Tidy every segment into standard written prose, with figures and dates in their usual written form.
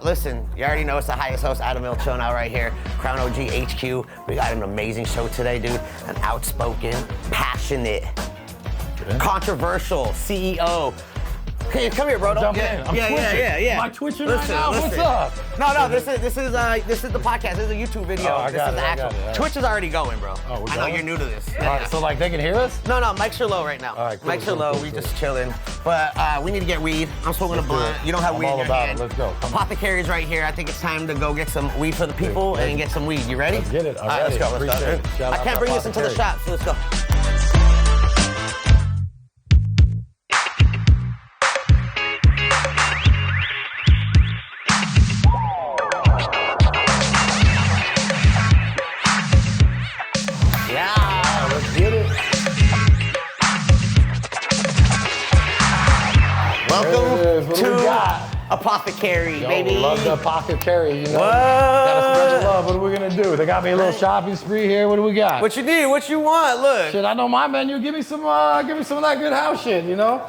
Listen, you already know it's the highest host, Adam Mill, chilling out right here. Crown OG HQ. We got an amazing show today, dude. An outspoken, passionate, controversial CEO. Hey, come here, bro. Jump in. I'm twitching. Am I twitching right now? What's up? No, this is the podcast. This is a YouTube video. Oh, I got it. Right. Twitch is already going, bro. Oh, I know you're new to this. All right, so like they can hear us? No, mics are low right now. All right, cool, mics are low. We just chilling. But we need to get weed. I'm smoking a blunt. You don't have weed in your hand. Let's go. Apothecary's right here. I think it's time to go get some weed for the people and get some weed. You ready? Let's get it. All right, let's go. I can't bring this into the shop, so let's go. Welcome to Apothecary, baby. Love the Apothecary, you know. What? Gotta spread the love. What are we gonna do? They got me a little shopping spree here. What do we got? What you need? What you want? Look. Shit, I know my menu. Give me some of that good house shit, you know.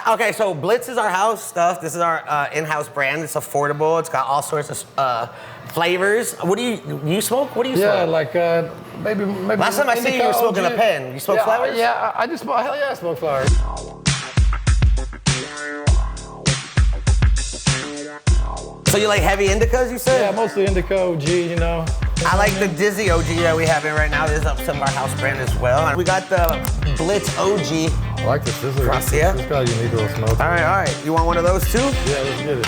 Okay, so Blitz is our house stuff. This is our in-house brand. It's affordable. It's got all sorts of flavors. What do you smoke? What do you smoke? Yeah, like maybe. Last time I see you were smoking a pen. You smoke flowers? Yeah, I just smoke. Hell yeah, I smoke flowers. So you like heavy indicas, you said? Yeah, mostly indica OG, you know. I like the Dizzy OG that we have in right now. This is some of our house brand as well. And we got the Blitz OG. I like this. This is Gracia. This got a unique little smoke. All right. You want one of those too? Yeah, let's get it.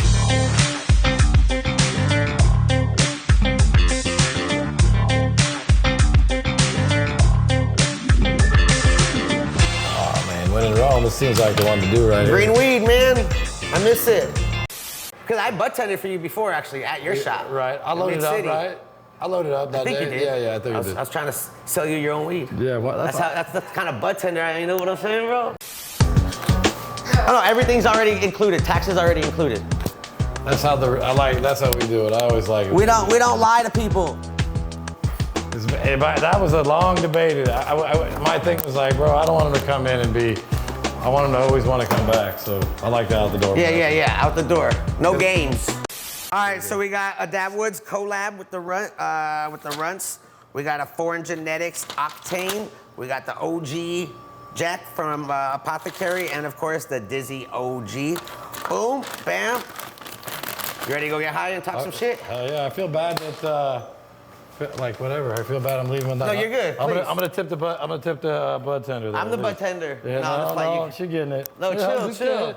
Oh man, when in Rome, this seems like the one to do right Green here. weed, man. I miss it. Because I butt tended for you before, actually, at your shop. Right. I loaded up, right? I loaded up that day. I think you did. Yeah, I think you did. I was trying to sell you your own weed. Yeah, what? That's the kind of butt tender, you know what I'm saying, bro? I don't know, everything's already included. Taxes already included. That's how we do it. I always like it. We don't lie to people. That was a long debate. My thing was like, bro, I don't want him to come in and be. I want him to always want to come back, so I like that out the door. Yeah, out the door. No games. All right, so we got a Dab Woods collab with the runts. We got a Foreign Genetics Octane. We got the OG Jack from Apothecary, and of course the Dizzy OG. Boom, bam. You ready to go get high and talk some shit? Yeah, I feel bad that. Like whatever, I feel bad. I'm leaving with that. No, you're good. I'm gonna tip the bud tender. I'm the bud tender. Yeah, no, she getting it. No, chill.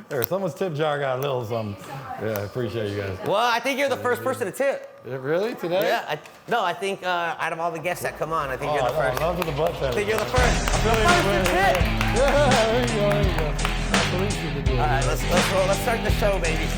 There, someone's tip jar got a little something. Yeah, I appreciate you guys. Well, I think you're the first person to tip. Really? Today? Yeah. I think out of all the guests that come on, I think you're the first. Love to the bud tender. I think you're the first. Yeah, there you go. That's what we should do. All right, let's start the show, baby.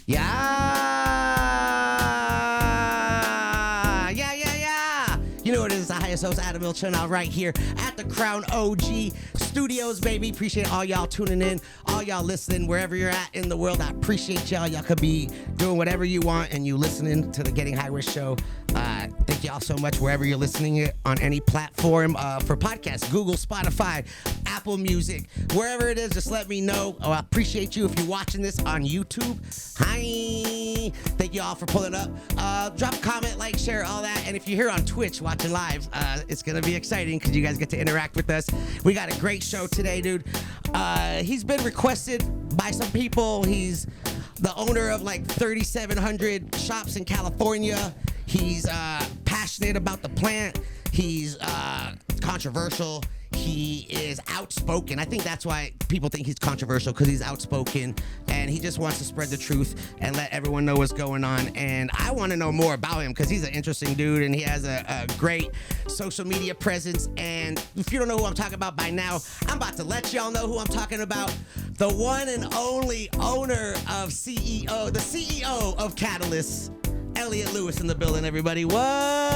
Yeah. You know what it is, the highest host, Adam Mill, chilling out right here at the Crown OG Studios, baby. Appreciate all y'all tuning in, all y'all listening, wherever you're at in the world. I appreciate y'all. Y'all could be doing whatever you want and you listening to the Getting High With show. Thank y'all so much wherever you're listening it on any platform for podcasts, Google, Spotify, Apple Music, wherever it is, just let me know. I appreciate you if you're watching this on YouTube. Hi. Thank you all for pulling up. Drop a comment, like, share, all that. And if you're here on Twitch watching live, it's going to be exciting because you guys get to interact with us. We got a great show today, dude. He's been requested by some people. He's the owner of like 3,700 shops in California. He's passionate about the plant. He's controversial. He is outspoken. I think that's why people think he's controversial, because he's outspoken and he just wants to spread the truth and let everyone know what's going on. And I want to know more about him because he's an interesting dude and he has a great social media presence. And if you don't know who I'm talking about by now, I'm about to let y'all know who I'm talking about. The one and only owner of the CEO of Catalyst, Elliot Lewis in the building, everybody. What?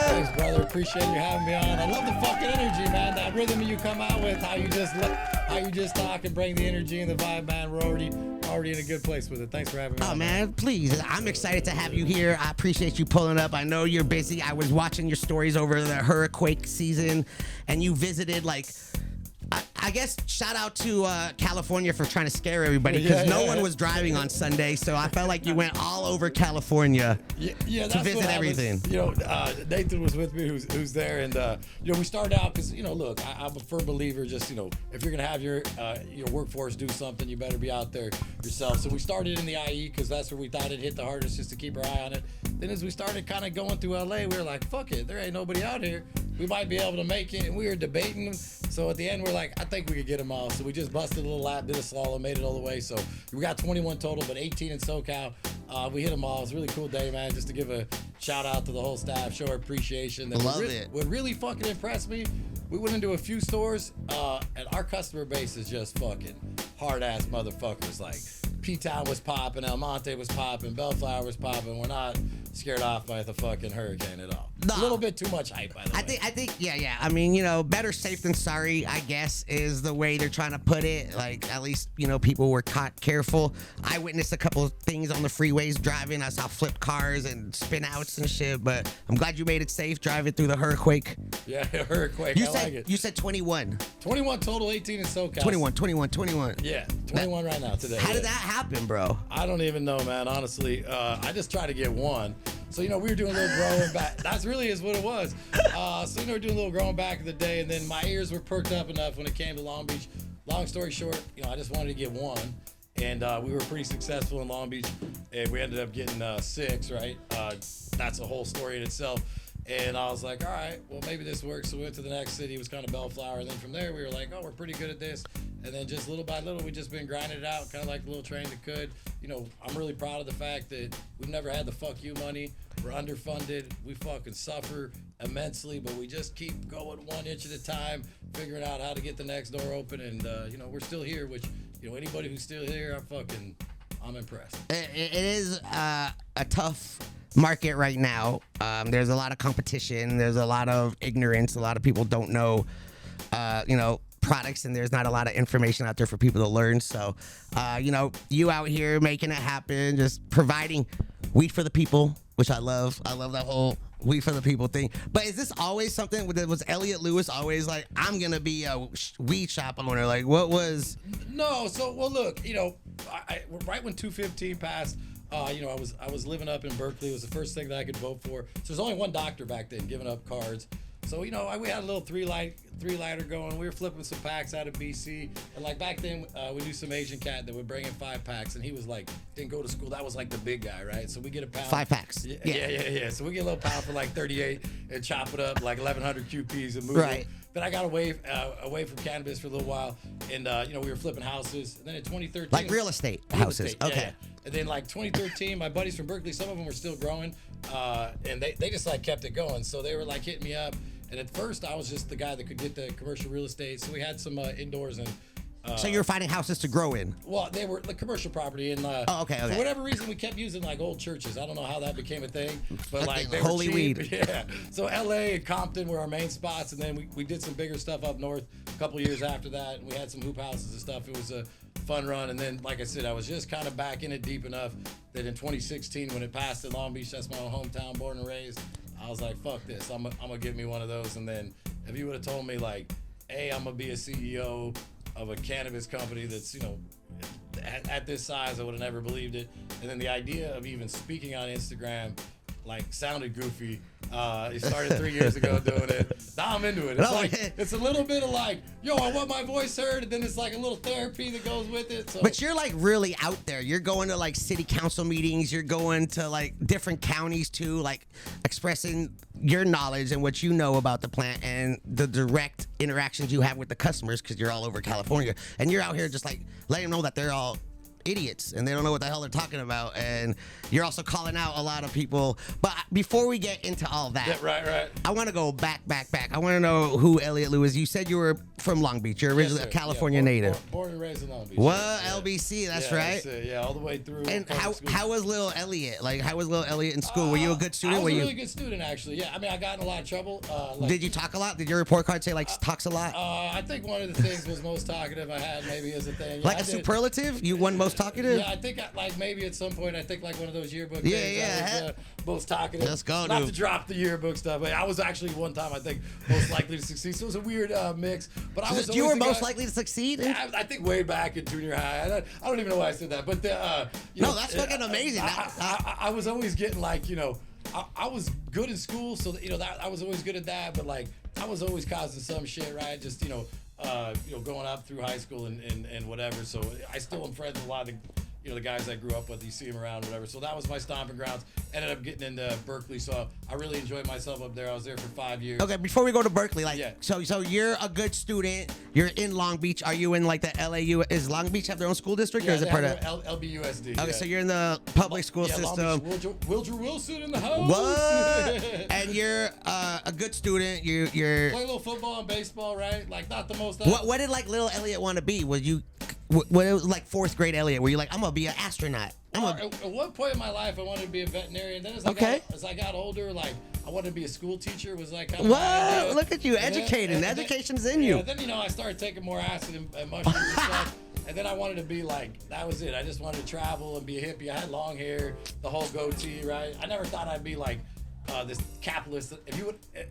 Thanks, brother. Appreciate you having me on. I love the fucking energy, man. I rhythm you come out with, how you just talk and bring the energy and the vibe, man. We're already in a good place with it. Thanks for having me. Oh man, please. I'm excited to have you here. I appreciate you pulling up. I know you're busy. I was watching your stories over the hurricane season, and you visited like. I guess shout out to California for trying to scare everybody because no one was driving on Sunday, so I felt like you went all over California to visit everything. Nathan was with me, who's there, and we started out because look, I'm a firm believer. Just if you're gonna have your workforce do something, you better be out there yourself. So we started in the IE because that's where we thought it hit the hardest, just to keep our eye on it. Then as we started kind of going through LA, we were like, fuck it, there ain't nobody out here. We might be able to make it, and we were debating them. So at the end, we're like, I think we could get them all. So we just busted a little lap, did a slalom, made it all the way. So we got 21 total, but 18 in SoCal. We hit them all. It was a really cool day, man. Just to give a shout out to the whole staff, show our appreciation. Love it. What really fucking impressed me, we went into a few stores, and our customer base is just fucking hard ass motherfuckers. Like P-Town was popping, El Monte was popping, Bellflower was popping. We're not scared off by the fucking hurricane at all. No. A little bit too much hype, by the way. I think, yeah. I mean, better safe than sorry, I guess, is the way they're trying to put it. Like, at least, people were caught careful. I witnessed a couple of things on the freeways driving. I saw flipped cars and spin outs and shit, but I'm glad you made it safe driving through the hurricane. Yeah, hurricane. Like it. You said 21. 21 total, 18 in SoCal. 21. Yeah, 21 right now today. How did that happen, bro? I don't even know, man, honestly. I just tried to get one. So, we were doing a little growing back. That's really is what it was. So, we were doing a little growing back in the day, and then my ears were perked up enough when it came to Long Beach. Long story short, I just wanted to get one. And we were pretty successful in Long Beach, and we ended up getting 6, right? That's a whole story in itself. And I was like, all right, well, maybe this works. So we went to the next city. It was kind of Bellflower. And then from there, we were like, oh, we're pretty good at this. And then just little by little, we just been grinding it out, kind of like the little train that could. I'm really proud of the fact that we've never had the fuck you money. We're underfunded. We fucking suffer immensely, but we just keep going 1 inch at a time, figuring out how to get the next door open. And, we're still here, which, anybody who's still here, I'm impressed. It is a tough market right now. There's a lot of competition. There's a lot of ignorance. A lot of people don't know, products, and there's not a lot of information out there for people to learn. So, you out here making it happen, just providing weed for the people, which I love. I love that whole weed for the people thing. But is this always something? Was Elliot Lewis always like, I'm gonna be a weed shop owner? Like, what was? No. So, well, look, I right when 215 passed. I was living up in Berkeley. It was the first thing that I could vote for. So there's only one doctor back then giving up cards. So, we had a little three lighter going. We were flipping some packs out of BC. And like back then, we knew some Asian cat that would bring in 5 packs. And he was like, didn't go to school. That was like the big guy, right? So we get a pound. 5 packs. Yeah. So we get a little pound for like 38 and chop it up like 1,100 QPs and move right. it. Then I got away from cannabis for a little while. And, we were flipping houses. And then in 2013. Like real estate houses. Okay. Yeah. And then like 2013, my buddies from Berkeley, some of them were still growing. And they just like kept it going. So they were like hitting me up. And at first, I was just the guy that could get the commercial real estate. So we had some indoors and. So you were finding houses to grow in? Well, they were the commercial property, and okay. For whatever reason, we kept using like old churches. I don't know how that became a thing, but like they holy were cheap. weed. Yeah. So L.A. and Compton were our main spots, and then we did some bigger stuff up north a couple years after that, and we had some hoop houses and stuff. It was a fun run, and then like I said, I was just kind of back in it deep enough that in 2016, when it passed in Long Beach, that's my hometown, born and raised. I was like, fuck this, I'm gonna give me one of those. And then if you would have told me like, hey, I'm gonna be a CEO of a cannabis company that's, at this size, I would have never believed it. And then the idea of even speaking on Instagram, like, sounded goofy. He started 3 years ago doing it. Now I'm into it. It's a little bit of like, yo, I want my voice heard, and then it's like a little therapy that goes with it. So. But you're like really out there. You're going to like city council meetings. You're going to like different counties too, like expressing your knowledge and what you know about the plant and the direct interactions you have with the customers because you're all over California. And you're out here just like letting them know that they're all idiots and they don't know what the hell they're talking about. And you're also calling out a lot of people. But before we get into all that, Yeah, right. I want to go back. I want to know who Elliot Lewis. You said you were from Long Beach. You're originally Yes, a sir. California native. Born and raised in Long Beach. What? Yeah. LBC, that's Yeah, right. That's it. Yeah, all the way through. And public school. how was little Elliot? Like, how was little Elliot in school? Were you a good student? I was Were a you? really good student, actually. Yeah, I mean, I got in a lot of trouble. Did you talk a lot? Did your report card say like talks a lot? I think one of the things was most talkative I had, maybe as a thing. Yeah, Like I a did. superlative? You won most talkative? Yeah, I think like maybe at some point I think like one of those yearbook Yeah, things. yeah. I was, most talkative. Let's go, Not dude. to drop the yearbook stuff, but I was actually one time I think most likely to succeed. So it was a weird mix. But I was You were always the most guy- likely to succeed? Yeah, I think way back in junior high. I don't even know why I said that, but you No, know, that's fucking amazing. I was always getting like, you know, I was good in school, so that, you know, that I was always good at that. But like, I was always causing some shit, right? Just you know, going up through high school and whatever. So I still am friends with a lot of the, you know, the guys I grew up with. You see them around, whatever. So that was my stomping grounds. Ended up getting into Berkeley, so I really enjoyed myself up there. I was there for 5 years. Okay, before we go to Berkeley, like, Yeah. so you're a good student. You're in Long Beach. Are you in like the LAU? Is Long Beach have their own school district, or Yeah, is it they part have of? their LBUSD. Okay, yeah. so you're in the public school Yeah, Long system. Beach, Wildrew Wilson in the house. What? And you're a good student. You're. Play a little football and baseball, right? Like not the most. What did like little Elliot want to be? Was you? What it was like fourth grade Elliot? Were you like, I'm gonna be an astronaut? At one point in my life, I wanted to be a veterinarian. Then as I got older, like I wanted to be a school teacher. Was like kind of What? my idea. Look at you, And then- educating. and then- Education's in you. Yeah, then you know I started taking more acid and mushrooms and stuff. And then I wanted to be like, that was it. I just wanted to travel and be a hippie. I had long hair, the whole goatee, right? I never thought I'd be like this capitalist.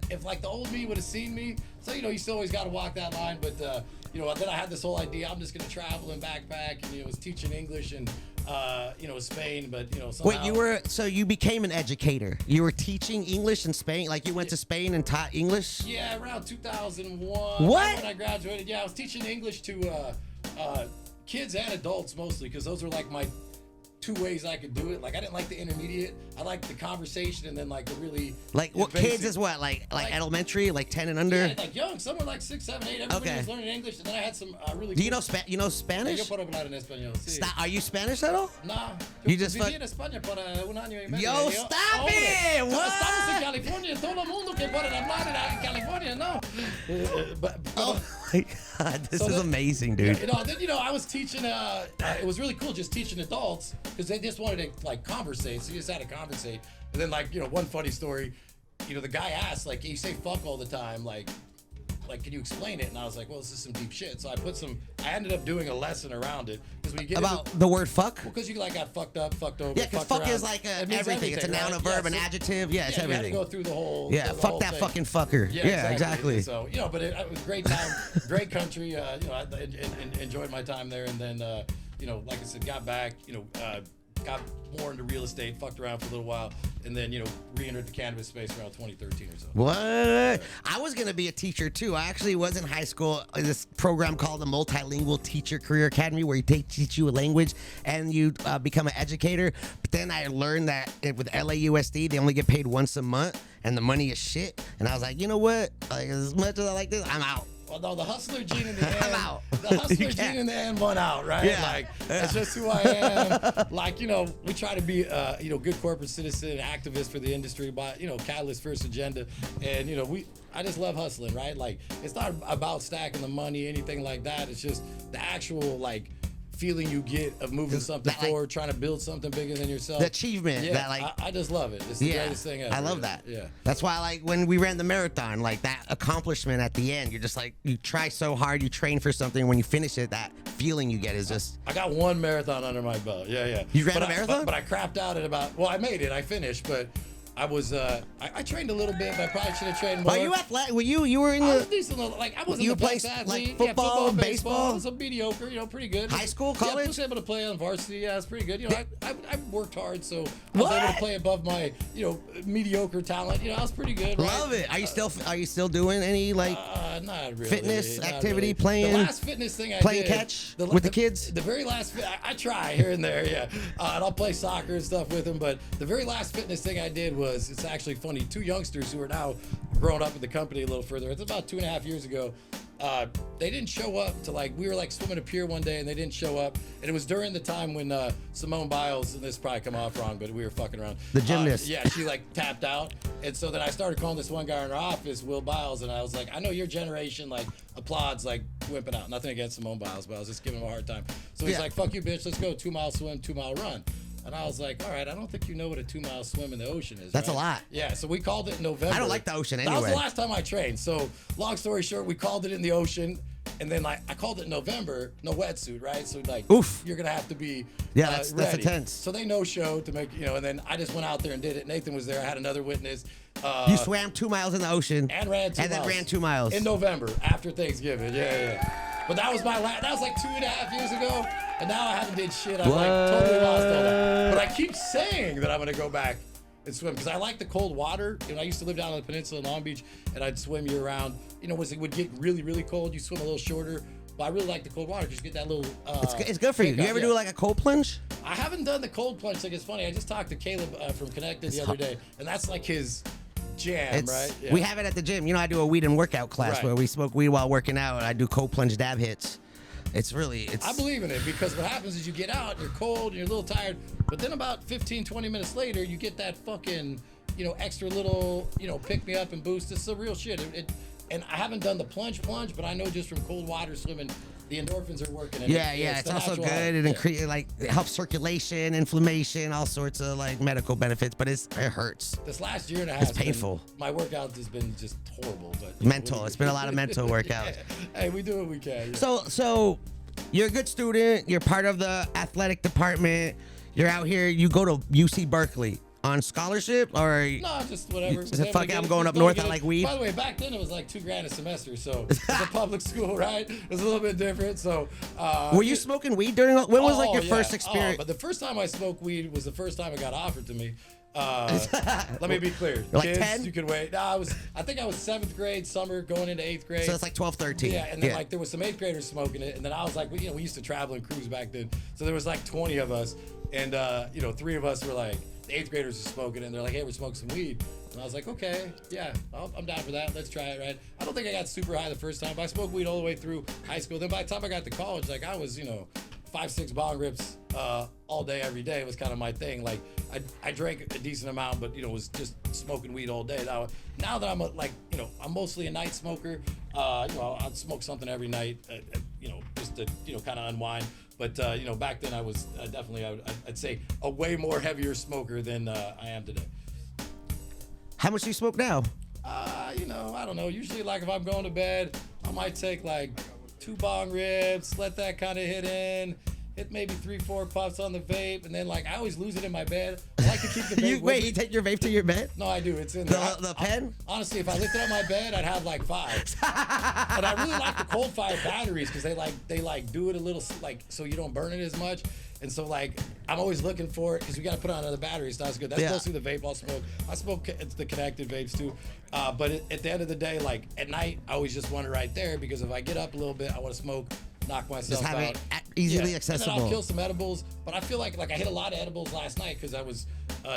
If like the old me would have seen me, so you know, you still always got to walk that line. But you know, then I had this whole idea. I'm just gonna travel and backpack, and you know, was teaching English and you know, Spain. But you know, somehow, Wait, you became an educator. You were teaching English in Spain, like you went to Spain and taught English. Yeah, around 2001. What? When I graduated, yeah, I was teaching English to kids and adults mostly, because those were like my two ways I could do it. Like I didn't like the intermediate. I liked the conversation, and then like the really Like what basic- kids is what? Like elementary, like 10 and under. Yeah, like young, some were like 6, 7, 8. Everybody Okay. was learning English, and then I had some really. Do you cool- know you know Spanish? Yo puedo hablar en español, sí. Are you Spanish at all? Nah, You just viví en España por un año y medio. Yo, stop Hombre, it! What? Estamos en California. Todo el mundo que puede hablar en California, no. Oh my God, this So is then- amazing, dude. You know, then you know, I was teaching. It was really cool just teaching adults, because they just wanted to like conversate. So you just had to conversate. And then like, you know, one funny story. You know, the guy asked, like, you say fuck all the time, like, can you explain it? And I was like, well, this is some deep shit. So I ended up doing a lesson around it, because when you get About the word fuck? because you like got fucked up, fucked over. Yeah, because fucked fuck around. is like It means everything. It's a noun, right? a verb, Yeah, an so- adjective. Yeah, it's yeah, everything. You had to go through the whole. Yeah, the fuck whole that thing. fucking fucker. Yeah, exactly. So you know, but it was a great time, great country. You know, I enjoyed my time there, and then you know, like I said, got back. You know, got more into real estate, fucked around for a little while, and then you know, re-entered the cannabis space around 2013 or so. What? I was gonna be a teacher too. I actually was in high school. This program called the Multilingual Teacher Career Academy, where you teach you a language and you become an educator. But then I learned that with LAUSD, they only get paid once a month, and the money is shit. And I was like, you know what? Like, as much as I like this, I'm out. Well, no, the hustler gene in the end. I'm out. The hustler You gene can't. in the end won out, right? Yeah. Like that's just who I am. Like, you know, we try to be you know, good corporate citizen, activist for the industry, but you know, catalyst first agenda. And you know, I just love hustling, right? Like it's not about stacking the money, anything like that. It's just the actual like feeling you get of moving something that, like, forward, trying to build something bigger than yourself. The achievement. Yeah, That like. I just love it. It's the Yeah, greatest thing ever. I love yeah. that. Yeah. That's why, like, when we ran the marathon, like that accomplishment at the end, you're just like, you try so hard, you train for something. When you finish it, that feeling you get is just. I got one marathon under my belt. Yeah. You ran But a marathon? But I crapped out at about. Well, I made it. I finished, but I was. I trained a little bit, but I probably should have trained more. Are you athletic? Were you were in I was the decent. Like I wasn't You the play, best athlete. like, Yeah, football, baseball? baseball. I was a mediocre. You know, pretty good. High school, Yeah, I college? was able to play on varsity. Yeah, it's pretty good. You know, I worked hard, so I was able What? to play above my mediocre talent. You know, I was pretty good. Love right? it. Are you still doing any like Not really. fitness not activity, really. playing- The last fitness thing I playing did, catch with the kids? The very last, I try here and there, yeah. And I'll play soccer and stuff with them. But the very last fitness thing I did was, it's actually funny. Two youngsters who are now grown up in the company a little further. It's about 2.5 years ago. they didn't show up to like, we were like swimming a pier one day and they didn't show up. And it was during the time when Simone Biles, and this probably come off wrong, but we were fucking around. The gymnast. Yeah, she like tapped out. And so then I started calling this one guy in our office, Will Biles, and I was like, I know your generation like applauds like wimping out. Nothing against Simone Biles, but I was just giving him a hard time. So he's like, fuck you, bitch, let's go 2 mile swim, 2 mile run. And I was like, all right, I don't think you know what a 2 mile swim in the ocean is. That's right? a lot. Yeah, so we called it in November. I don't like the ocean anyway. That was the last time I trained. So long story short, we called it in the ocean. And then like I called it in November, no wetsuit, right? So like, oof, you're gonna have to be that's ready. intense. So they no show to make, and then I just went out there and did it. Nathan was there. I had another witness. You swam 2 miles in the ocean and ran 2 miles. then ran 2 miles in November after Thanksgiving. Yeah. But that was my last. That was like 2.5 years ago, and now I haven't did shit. I like totally lost all that. But I keep saying that I'm gonna go back and swim because I like the cold water. I used to live down on the peninsula in Long Beach, and I'd swim year round. As it would get really, really cold, you swim a little shorter. But I really like the cold water. Just get that little. It's good for you. You ever do like a cold plunge? I haven't done the cold plunge. Like it's funny. I just talked to Caleb from Connected the other day, and that's like his jam, right? Yeah. We have it at the gym. I do a weed and workout class where we smoke weed while working out, and I do cold plunge dab hits. It's I believe in it because what happens is you get out, and you're cold, and you're a little tired, but then about 15, 20 minutes later, you get that fucking, extra little, pick me up and boost. It's the real shit. And I haven't done the plunge, but I know just from cold water swimming, the endorphins are working. It's also good. It helps circulation, inflammation, all sorts of like medical benefits, but it hurts. This last year and a half, it's painful. My workout has been just horrible, but mental. It's been a lot of mental workouts. Hey, we do what we can. Yeah. So you're a good student. You're part of the athletic department. You're out here. You go to UC Berkeley. On scholarship or no, just whatever. Fuck it, I'm going up north. I like weed. By the way, back then it was like $2,000 a semester, so it's a public school, right? It was a little bit different. So, were you smoking weed during? When was like your first experience? But the first time I smoked weed was the first time it got offered to me. Let me be clear. Like kids, 10? You could wait. No, I think I was 7th grade summer, going into 8th grade. So it's like 12, 13. Yeah, and then like there was some 8th graders smoking it, and then I was like, we used to travel and cruise back then, so there was like 20 of us, and 3 of us were like. The 8th graders were smoking, and they're like, hey, we're smoking some weed. And I was like, okay, yeah, I'm down for that. Let's try it, right? I don't think I got super high the first time, but I smoked weed all the way through high school. Then by the time I got to college, like I was, 5-6 bong rips all day, every day was kind of my thing. Like I drank a decent amount, but was just smoking weed all day. Now that I'm I'm mostly a night smoker. I'd smoke something every night, just to kind of unwind. But back then I was definitely I'd say a way more heavier smoker than I am today. How much do you smoke now? I don't know. Usually, like if I'm going to bed, I might take like 2 bong rips, let that kind of hit maybe 3-4 puffs on the vape, and then like I always lose it in my bed. I like to keep the vape. You take your vape to your bed? No, I do. It's in there. The pen? Honestly, if I lifted on my bed, I'd have like 5. And I really like the cold fire batteries because they do it a little like so you don't burn it as much. And so like I'm always looking for it because we got to put on another battery. So that's good. That's mostly the vape I'll smoke. I smoke the connected vapes too. But at the end of the day, like at night, I always just want it right there because if I get up a little bit, I want to smoke. Knock myself just have out. It easily accessible. And then I'll kill some edibles, but I feel like I hit a lot of edibles last night because I was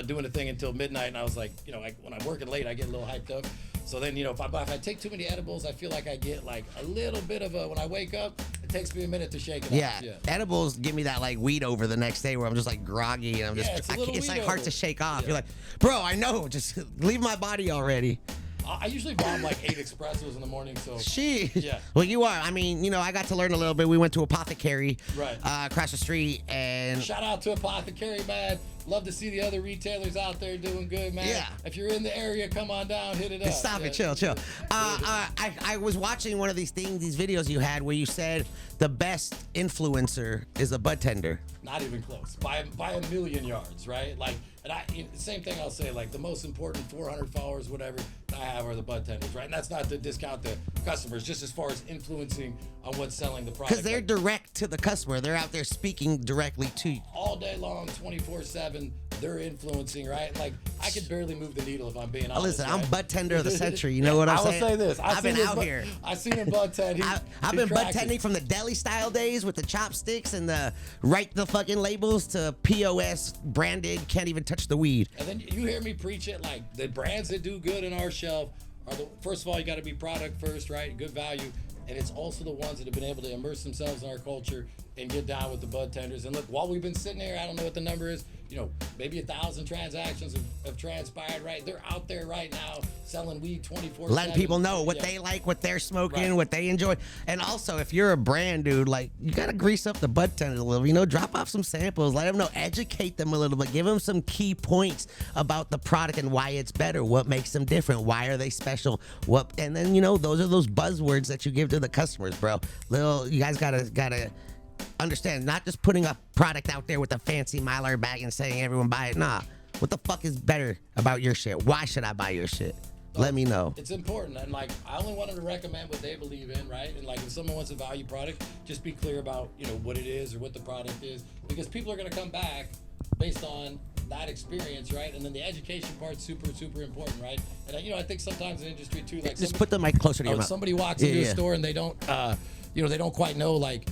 doing a thing until midnight, and I was like, when I'm working late, I get a little hyped up. So then, if I take too many edibles, I feel like I get like a little bit of when I wake up, it takes me a minute to shake it off. Yeah, edibles give me that like weed over the next day where I'm just like groggy and I'm just it's like hard to shake off. You're like, bro, I know, just leave my body already. I usually bomb like 8 espressos in the morning, so. Yeah. Well, you are. I mean, I got to learn a little bit. We went to Apothecary across the street, and shout out to Apothecary, man. Love to see the other retailers out there doing good, man. Yeah. If you're in the area, come on down, hit it up. Stop it, chill. I was watching one of these videos you had where you said the best influencer is a bud tender. Not even close. By a million yards, right? Like, and same thing I'll say, like the most important 400 followers, whatever I have are the bud tenders, right? And that's not to discount the customers, just as far as influencing on what's selling the product. Because they're direct to the customer. They're out there speaking directly to you. All day long, 24/7, they're influencing, right? Like, I could barely move the needle if I'm being honest. Listen, right? I'm bud tender of the century. You know what I'm saying? I will say this. I've been out here. I've seen him bud tend. I've been bud tending from the deli style days with the chopsticks and the write the fucking labels to POS branded, can't even touch the weed. And then you hear me preach it like the brands that do good in our shelf are first of all, you got to be product first, right? Good value. and it's also the ones that have been able to immerse themselves in our culture and get down with the bud tenders. And look, while we've been sitting here, I don't know what the number is, maybe 1,000 transactions have transpired, right? They're out there right now selling weed 24/7. Letting people know what they like, what they're smoking, what they enjoy. And also, if you're a brand, dude, like, you got to grease up the bud tenders a little, drop off some samples, let them know, educate them a little bit, give them some key points about the product and why it's better, what makes them different, why are they special, and then, those are those buzzwords that you give to the customers, bro. You guys gotta understand, not just putting a product out there with a fancy Mylar bag and saying everyone buy it. Nah, what the fuck is better about your shit? Why should I buy your shit? Let me know. It's important, and like, I only want them to recommend what they believe in, right? And like, if someone wants a value product, just be clear about what it is or what the product is, because people are gonna come back based on that experience, right? And then the education part's super, super important, right? And I think sometimes in industry too, like, just put the mic closer to your mouth. Somebody walks into a store and they don't, they don't quite know, like,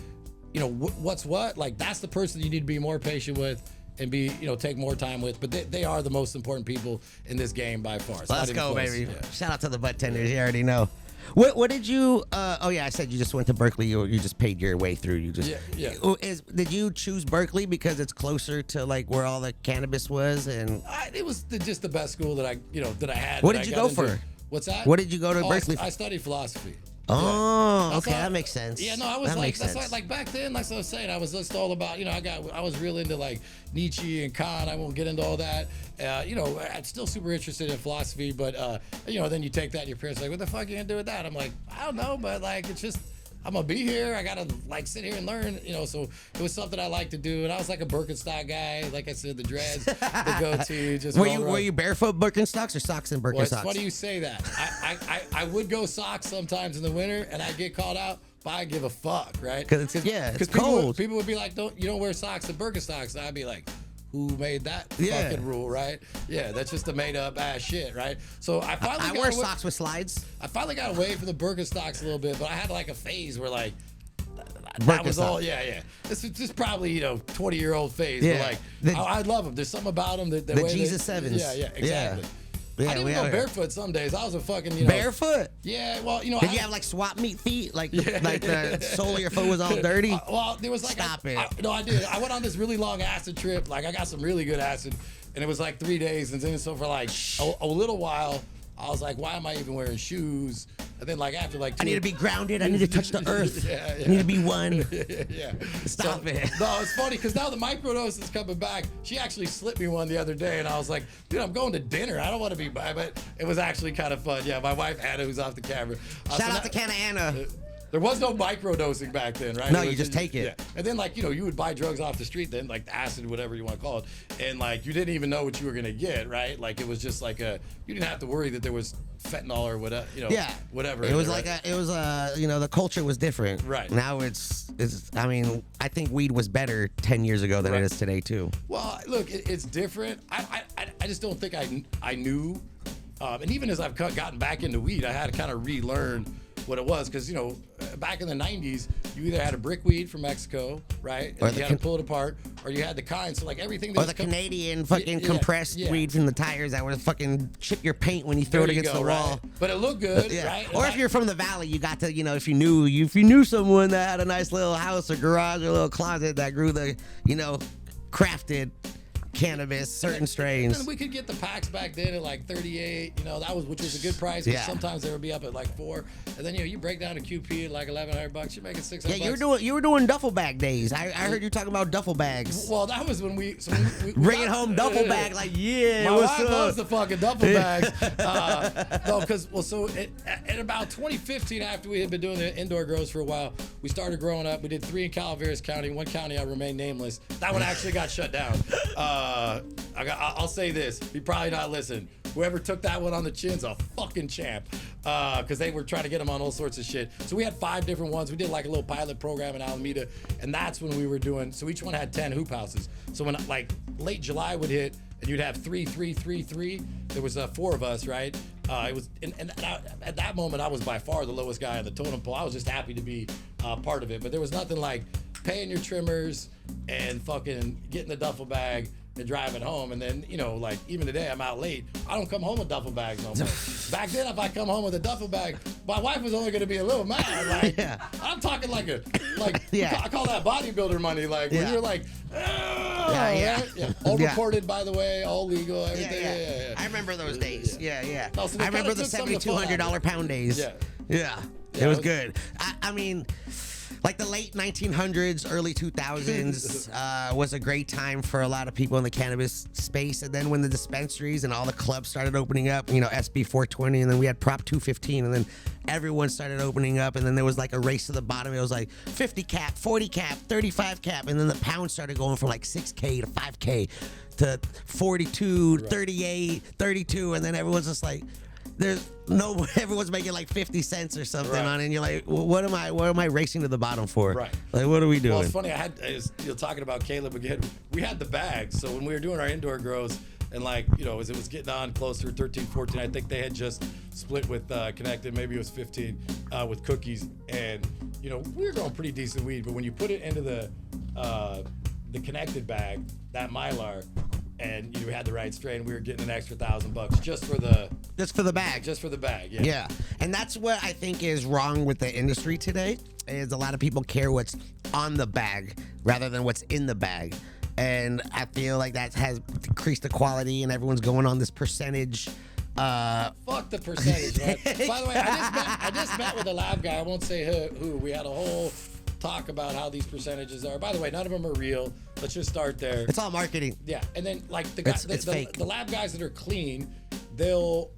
what's what. Like, that's the person you need to be more patient with and take more time with. But they are the most important people in this game by far. Let's go, baby. Yeah. Shout out to the bud tenders. You already know. What did you? I said you just went to Berkeley. You just paid your way through. You just Did you choose Berkeley because it's closer to like where all the cannabis was? And it was just the best school that I had. What did you go for? What's that? What did you go to Berkeley? I studied philosophy. Oh, okay, that makes sense. Yeah, no, I was that's why, like, back then, like I was saying, I was just all about, I was real into like Nietzsche and Kant. I won't get into all that. I'm still super interested in philosophy, but then you take that and your parents are like, what the fuck are you gonna do with that? I'm like, I don't know, but like, it's just, I'm gonna be here. I gotta like sit here and learn, so it was something I like to do. And I was like a Birkenstock guy, like I said, the dreads, the goatee. Just were you barefoot Birkenstocks or socks and Birkenstocks? Well, it's funny you say that. I would go socks sometimes in the winter, and I'd get called out, but I give a fuck, right? Because it's cold. People would be like, you don't wear socks and Birkenstocks. And I'd be like, who made that fucking rule, right? Yeah, that's just a made up ass shit, right? So I wear socks with slides. I finally got away from the Birkenstocks a little bit, but I had like a phase where like that was all, This is just probably 20-year-old phase. Yeah. But like I love them. There's something about them that the way Jesus Sevens. Yeah, exactly. Yeah, I didn't go barefoot some days. I was a fucking, barefoot? Yeah, well, Did you have like swap meet feet? Like the sole of your foot was all dirty? Well, there was like... Stop it. No, I did. I went on this really long acid trip. Like, I got some really good acid, and it was like 3 days. And then so for like a little while, I was like, why am I even wearing shoes? And then like after like... I need to be grounded. I need to touch the earth. I need to be one. Yeah. Stop it. No, it's funny because now the microdose is coming back. She actually slipped me one the other day, and I was like, dude, I'm going to dinner. I don't want to be by, but it was actually kind of fun. Yeah, my wife Anna, who's off the camera. Shout out to Canna Anna. There was no microdosing back then, right? No, you just take it. Yeah. And then, like, you would buy drugs off the street then, like acid, whatever you want to call it. And, like, you didn't even know what you were going to get, right? Like, it was just like you didn't have to worry that there was fentanyl or whatever, whatever. It was the culture was different. Right. Now I think weed was better 10 years ago than it is today, too. Well, look, it's different. I just don't think I knew. And even as I've gotten back into weed, I had to kind of relearn what it was, because back in the 90s, you either had a brick weed from Mexico, right, and you had to pull it apart, or you had the kind, so like everything that or the Canadian fucking compressed weed from the tires that would fucking chip your paint when you throw it against the wall. Right? But it looked good, right? Or if you're from the valley, you got to, if you knew someone that had a nice little house or garage or little closet that grew the, crafted cannabis, certain strains. And we could get the packs back then at like 38, which was a good price. Yeah. Sometimes they would be up at like 4, and then you break down a QP at like $1,100. You're making $600. Yeah, you were doing duffel bag days. I heard you talking about duffel bags. Well, that was when we bringing home duffel bag. Like, my wife loves the fucking duffel bags. No, because in about 2015, after we had been doing the indoor grows for a while, we started growing up. We did 3 in Calaveras County, 1 county I remain nameless. That one actually got shut down. I'll say this. He probably not listening. Whoever took that one on the chin's a fucking champ. Because they were trying to get him on all sorts of shit. So we had 5 different ones. We did like a little pilot program in Alameda. And that's when we were doing, so each one had 10 hoop houses. So when like late July would hit, and you'd have 3, 3, 3, 3. There was 4 of us, right? It was, and at that moment, I was by far the lowest guy on the totem pole. I was just happy to be part of it. But there was nothing like paying your trimmers and fucking getting the duffel bag and driving home. And then, like even today I'm out late. I don't come home with duffel bags no more. Back then, if I come home with a duffel bag, my wife was only going to be a little mad. Like, I'm talking like I call that bodybuilder money. Like when you're like, all reported, by the way, all legal, everything. Yeah. I remember those days. Yeah. No, so I remember the $7,200 pound days. Yeah. It was good. I mean, like the late 1900s, early 2000s was a great time for a lot of people in the cannabis space. And then when the dispensaries and all the clubs started opening up, SB 420, and then we had Prop 215, and then everyone started opening up, and then there was like a race to the bottom. It was like 50 cap, 40 cap, 35 cap, and then the pound started going from like 6K to 5K to 42, 38, 32, and then everyone's just like, everyone's making like 50 cents or something on it, and you're like, well, what am I racing to the bottom for? Right. Like, what are we doing? Well, it's funny. You're talking about Caleb again. We had the bags, so when we were doing our indoor grows, and as it was getting on closer, 13, 14, I think they had just split with Connected. Maybe it was 15 with Cookies, and we were growing pretty decent weed. But when you put it into the Connected bag, that Mylar, and we had the right strain, we were getting an extra $1,000 just for the bag. Yeah, and that's what I think is wrong with the industry today. Is a lot of people care what's on the bag rather than what's in the bag, and I feel like that has decreased the quality, and everyone's going on this percentage. Fuck the percentage, right? By the way, I just met with a lab guy. I won't say who. We had a whole talk about how these percentages are. By the way, none of them are real. Let's just start there. It's all marketing. Yeah, and then like the lab guys that are clean, they'll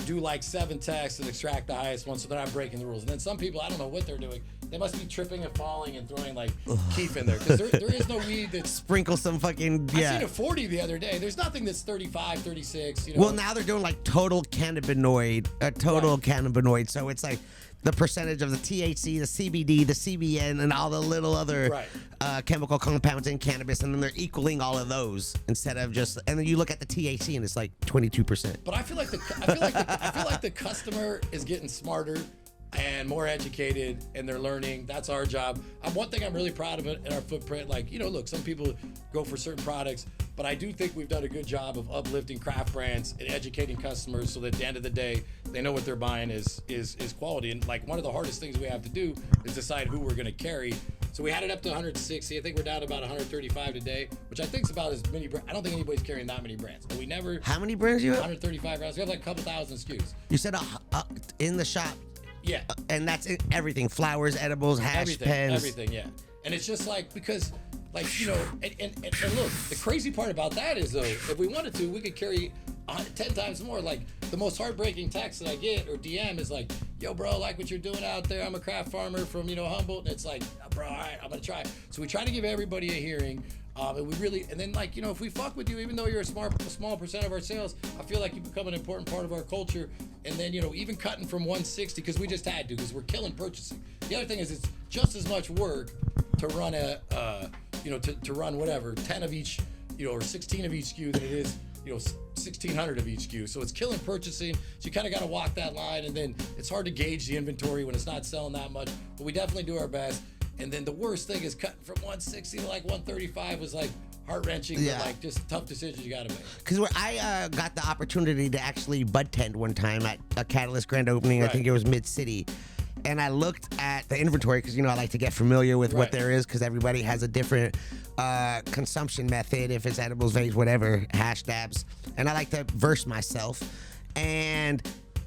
do like 7 tests and extract the highest one, so they're not breaking the rules. And then some people, I don't know what they're doing. They must be tripping and falling and throwing like keef in there, because there is no weed that's sprinkle some fucking. I seen a 40 the other day. There's nothing that's 35, 36. Well, now they're doing like total cannabinoid, cannabinoid. So it's like the percentage of the THC, the CBD, the CBN, and all the little other chemical compounds in cannabis, and then they're equaling all of those instead of just. And then you look at the THC, and it's like 22%. But I feel like the customer is getting smarter and more educated, and they're learning. That's our job. One thing I'm really proud of it in our footprint. Look, some people go for certain products, but I do think we've done a good job of uplifting craft brands and educating customers, so that at the end of the day, they know what they're buying is quality. And like one of the hardest things we have to do is decide who we're going to carry. So we had it up to 160. I think we're down to about 135 today, which I think is about as many. I don't think anybody's carrying that many brands. But we never. How many brands you have? 135 brands. We have like a couple thousand SKUs. You said in the shop. Yeah. And that's everything: flowers, edibles, hash, pens. Everything, yeah. And it's just like, because, and look, the crazy part about that is, though, if we wanted to, we could carry 10 times more. Like, the most heartbreaking text that I get or DM is like, yo, bro, I like what you're doing out there. I'm a craft farmer from, Humboldt. And it's like, bro, all right, I'm going to try. So we try to give everybody a hearing. And then if we fuck with you, even though you're a small percent of our sales, I feel like you become an important part of our culture. And then, even cutting from 160, because we just had to, because we're killing purchasing. The other thing is, it's just as much work to run to run whatever, 10 of each, or 16 of each SKU than it is, 1,600 of each SKU. So it's killing purchasing. So you kind of got to walk that line. And then it's hard to gauge the inventory when it's not selling that much. But we definitely do our best. And then the worst thing is cutting from 160 to like 135 was like heart-wrenching, but like just tough decisions you got to make. Because I got the opportunity to actually bud tend one time at a Catalyst grand opening. I think it was Mid-City. And I looked at the inventory because, I like to get familiar with what there is, because everybody has a different consumption method, if it's edibles, vapes, whatever, hash dabs. And I like to verse myself. And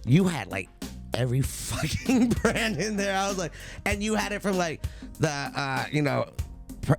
you had like every fucking brand in there. I was like, and you had it from like the,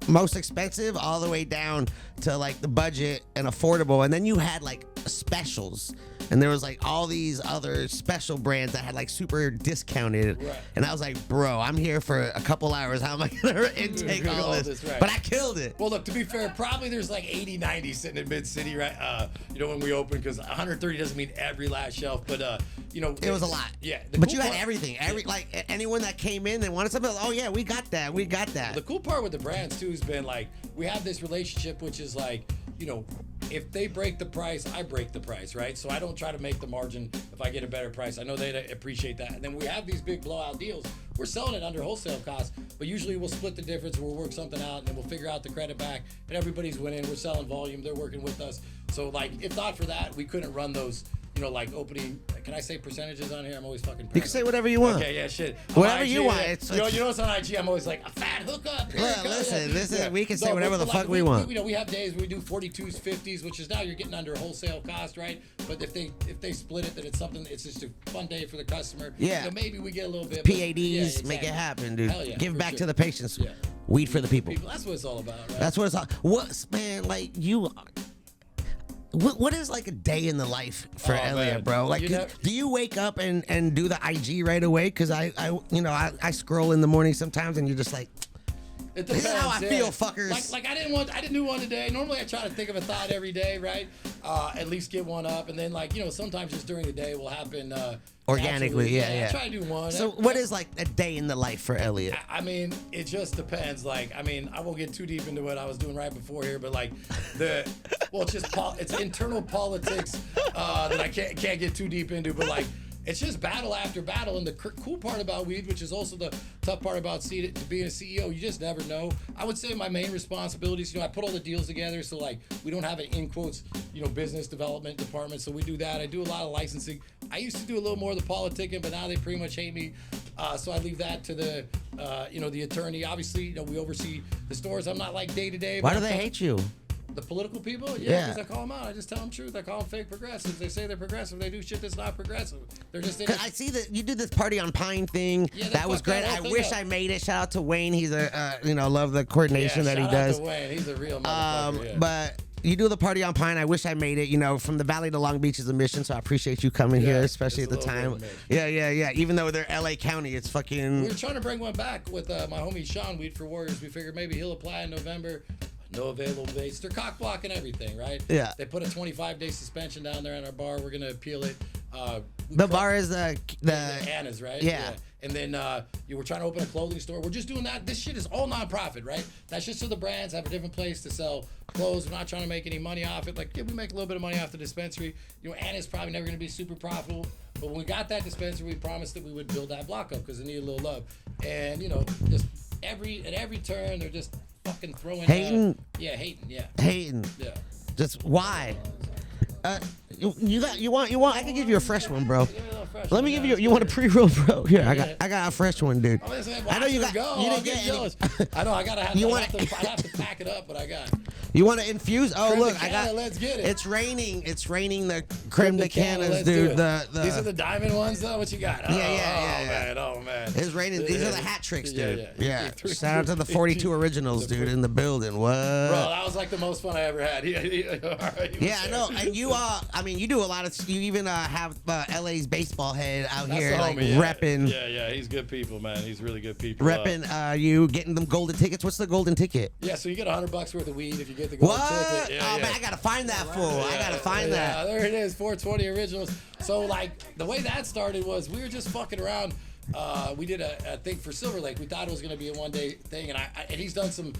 most expensive all the way down to like the budget and affordable. And then you had like specials. And there was like all these other special brands that had like super discounted. Right. And I was like, bro, I'm here for a couple hours. How am I going to intake all this? Right. But I killed it. Well, look, to be fair, probably there's like 80, 90 sitting in Mid-City, right? When we open, because 130 doesn't mean every last shelf, but, it was a lot. Yeah. But you had everything. Like anyone that came in and wanted something, oh, yeah, we got that. We got that. The cool part with the brands, too, has been like, we have this relationship, which is like, if they break the price, I break the price, right? So I don't try to make the margin if I get a better price. I know they appreciate that. And then we have these big blowout deals. We're selling it under wholesale costs, but usually we'll split the difference. We'll work something out, and then we'll figure out the credit back, and everybody's winning. We're selling volume. They're working with us. So, like, if not for that, we couldn't run those, you know, like opening. Can I say percentages on here? I'm always fucking paranoid. You can say whatever you want. Okay, yeah, shit. Whatever IG, you want. You know what's on IG? I'm always like, a fat hookup. Listen, we can say whatever the fuck we want. You know, we have days where we do 42s, 50s, which is now you're getting under wholesale cost, right? But if they split it, then it's something. It's just a fun day for the customer. Yeah. You know, maybe we get a little bit. PADs, yeah, exactly. make it happen, dude. Hell yeah, Give back sure. to the patients. Yeah. Weed for the people. That's what it's all about, right? That's what it's all. What's, man, like, you. What is like a day in the life for Elliot, man. bro? Like, do you wake up and do the IG right away? Because I scroll in the morning sometimes, and you're just like, It this depends, is how I feel, fuckers. Like I didn't do one today. Normally I try to think of a thought every day, right? At least get one up, and then, like, you know, sometimes just during the day will happen organically. naturally. Yeah. I try to do one. So what is like a day in the life for Elliot? I mean, it just depends. Like, I mean, I won't get too deep into what I was doing right before here, but like it's just it's internal politics that I can't get too deep into. But like, it's just battle after battle. And the cool part about weed, which is also the tough part about being a CEO, you just never know. I would say my main responsibilities, you know, I put all the deals together. So like, we don't have an, in quotes, you know, business development department. So we do that. I do a lot of licensing. I used to do a little more of the politicking, but now they pretty much hate me. So I leave that to the, you know, the attorney. Obviously, you know, we oversee the stores. I'm not like day to day. Why do they hate you? The political people? Yeah. Because I call them out. I just tell them the truth. I call them fake progressives. They say they're progressive. They do shit that's not progressive. They're just in. I see that you did this Party on Pine thing. Yeah, that was great. I wish I made it. Shout out to Wayne. He's love the coordination that he does. Shout out to Wayne. He's a real motherfucker. Yeah. But you do the Party on Pine. I wish I made it. You know, from the Valley to Long Beach is a mission, so I appreciate you coming here, especially at the time. Yeah. Even though they're LA County, it's fucking. We were trying to bring one back with my homie Sean, Weed for Warriors. We figured maybe he'll apply in November. No available dates. They're cock blocking everything, right? Yeah. They put a 25-day suspension down there in our bar. We're gonna appeal it. The bar is the Anna's, right? Yeah. And then you were trying to open a clothing store. We're just doing that. This shit is all nonprofit, right? That's just so the brands have a different place to sell clothes. We're not trying to make any money off it. Like, yeah, we make a little bit of money off the dispensary. You know, Anna's probably never gonna be super profitable. But when we got that dispensary, we promised that we would build that block up because it needed a little love. And, you know, just at every turn, they're just fucking throwing hating. Hating. Yeah. Just why? You want? I can give you a fresh one, bro. Let me give you. You want a pre-roll, bro? Here, I got a fresh one, dude. I know you got. You didn't get any. I know. I gotta have. I have to pack it up, but I got. You want to infuse? Oh, look, I got. Let's get it. It's raining the creme de canas, dude. These are the diamond ones, though. What you got? Yeah. Oh man. It's raining. These are the hat tricks, dude. Yeah. 3, Shout out to the 42 originals, dude, in the building. What? Bro, that was like the most fun I ever had. Yeah, I know. And you I mean, you do a lot of. You even have LA's baseball head out here, like repping. Yeah. He's good people, man. He's really good people. Repping. You getting them golden tickets? What's the golden ticket? Yeah, so you get $100 worth of weed if you get the golden ticket. Man, I gotta find that fool. I gotta find that. There it is, 420 originals. So like the way that started was we were just fucking around. We did a thing for Silver Lake. We thought it was gonna be a one-day thing, and he's done some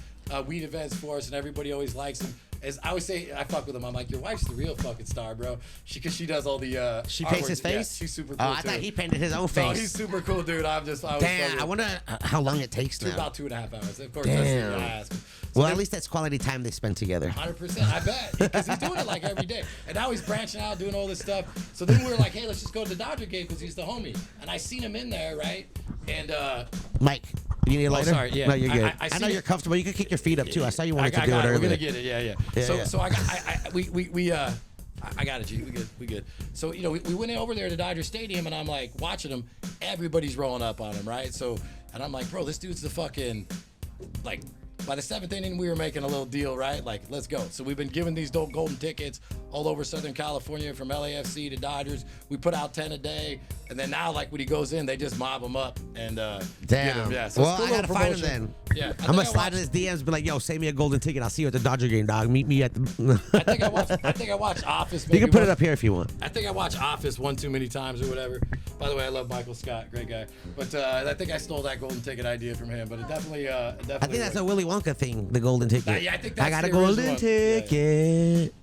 weed events for us, and everybody always likes him. As I always say, I fuck with him. I'm like, your wife's the real fucking star, bro. Because she does all the. She paints his face. Yeah, she's super cool. Oh, I thought he painted his own face. No, he's super cool, dude. Damn, I wonder how long it takes now. About 2.5 hours. Of course, damn. That's the ask. Well, at least that's quality time they spend together. 100%, I bet, because he's doing it like every day, and now he's branching out, doing all this stuff. So then we were like, hey, let's just go to the Dodger game because he's the homie, and I seen him in there, right? And Mike, you need a lighter? Sorry, yeah. No, you're good. I know you're comfortable. You can kick your feet up too. I saw you wanted to do it earlier. We're gonna get it, yeah. So I got it, G. We good. So, you know, we went over there to Dodger Stadium, and I'm like watching him. Everybody's rolling up on him, right? So, and I'm like, bro, this dude's the fucking, like, by the 7th inning, we were making a little deal, right? Like, let's go. So we've been giving these golden tickets all over Southern California, from LAFC to Dodgers. We put out 10 a day, and then now, like, when he goes in, they just mob him up and get him. Yeah. So well, I gotta find him then. Yeah. I'm gonna slide in his DMs, and be like, yo, save me a golden ticket. I'll see you at the Dodger game, dog. Meet me at the. I think I watched Office. You can put it up here if you want. I think I watched Office one too many times or whatever. By the way, I love Michael Scott, great guy. But I think I stole that golden ticket idea from him. But it definitely. I think that's a Willy Wonka thing. The golden ticket. Yeah, I think that's I got a the golden original ticket.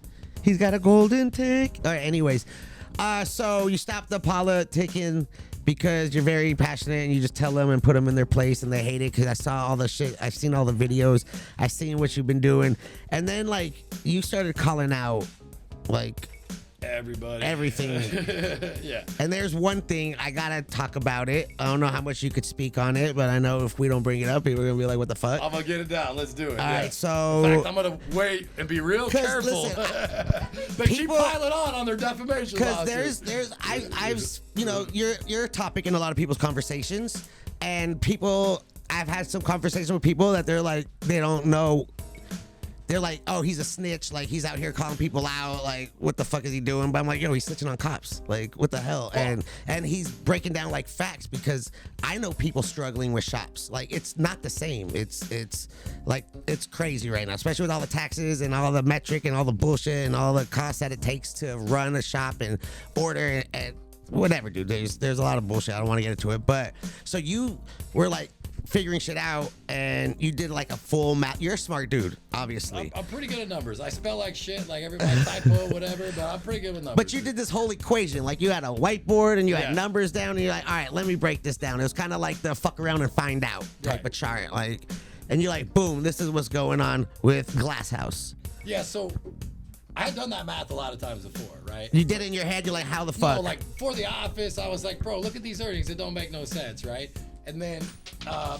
He's got a golden tick. All right, anyways. So you stop the politicking because you're very passionate and you just tell them and put them in their place and they hate it because I saw all the shit. I've seen all the videos. I've seen what you've been doing. And then, like, you started calling out, like, everybody, everything. Yeah. And there's one thing I gotta talk about it. I don't know how much you could speak on it, but I know if we don't bring it up, people are gonna be like, "What the fuck?" I'm gonna get it down. Let's do it. All right, so in fact, I'm gonna wait and be real careful. Listen, they keep piling on their defamation lawsuits. Because I've you know, you're a topic in a lot of people's conversations, and people. I've had some conversations with people that they're like, they don't know. They're like, oh, he's a snitch. Like, he's out here calling people out. Like, what the fuck is he doing? But I'm like, yo, he's snitching on cops. Like, what the hell? And he's breaking down, like, facts because I know people struggling with shops. Like, it's not the same. It's like, it's crazy right now, especially with all the taxes and all the metric and all the bullshit and all the costs that it takes to run a shop and order and whatever, dude. There's a lot of bullshit. I don't want to get into it. But so you were like, figuring shit out, and you did like a full math. You're a smart dude, obviously. I'm pretty good at numbers. I spell like shit, like everybody typo, whatever, but I'm pretty good with numbers. But you did this whole equation. Like, you had a whiteboard and you had numbers down, and you're like, all right, let me break this down. It was kind of like the fuck around and find out type of chart. Like, and you're like, boom, this is what's going on with Glass House. Yeah, so I had done that math a lot of times before, right? You did it in your head. You're like, how the fuck? No, like for the office, I was like, bro, look at these earnings. It don't make no sense, right? And then,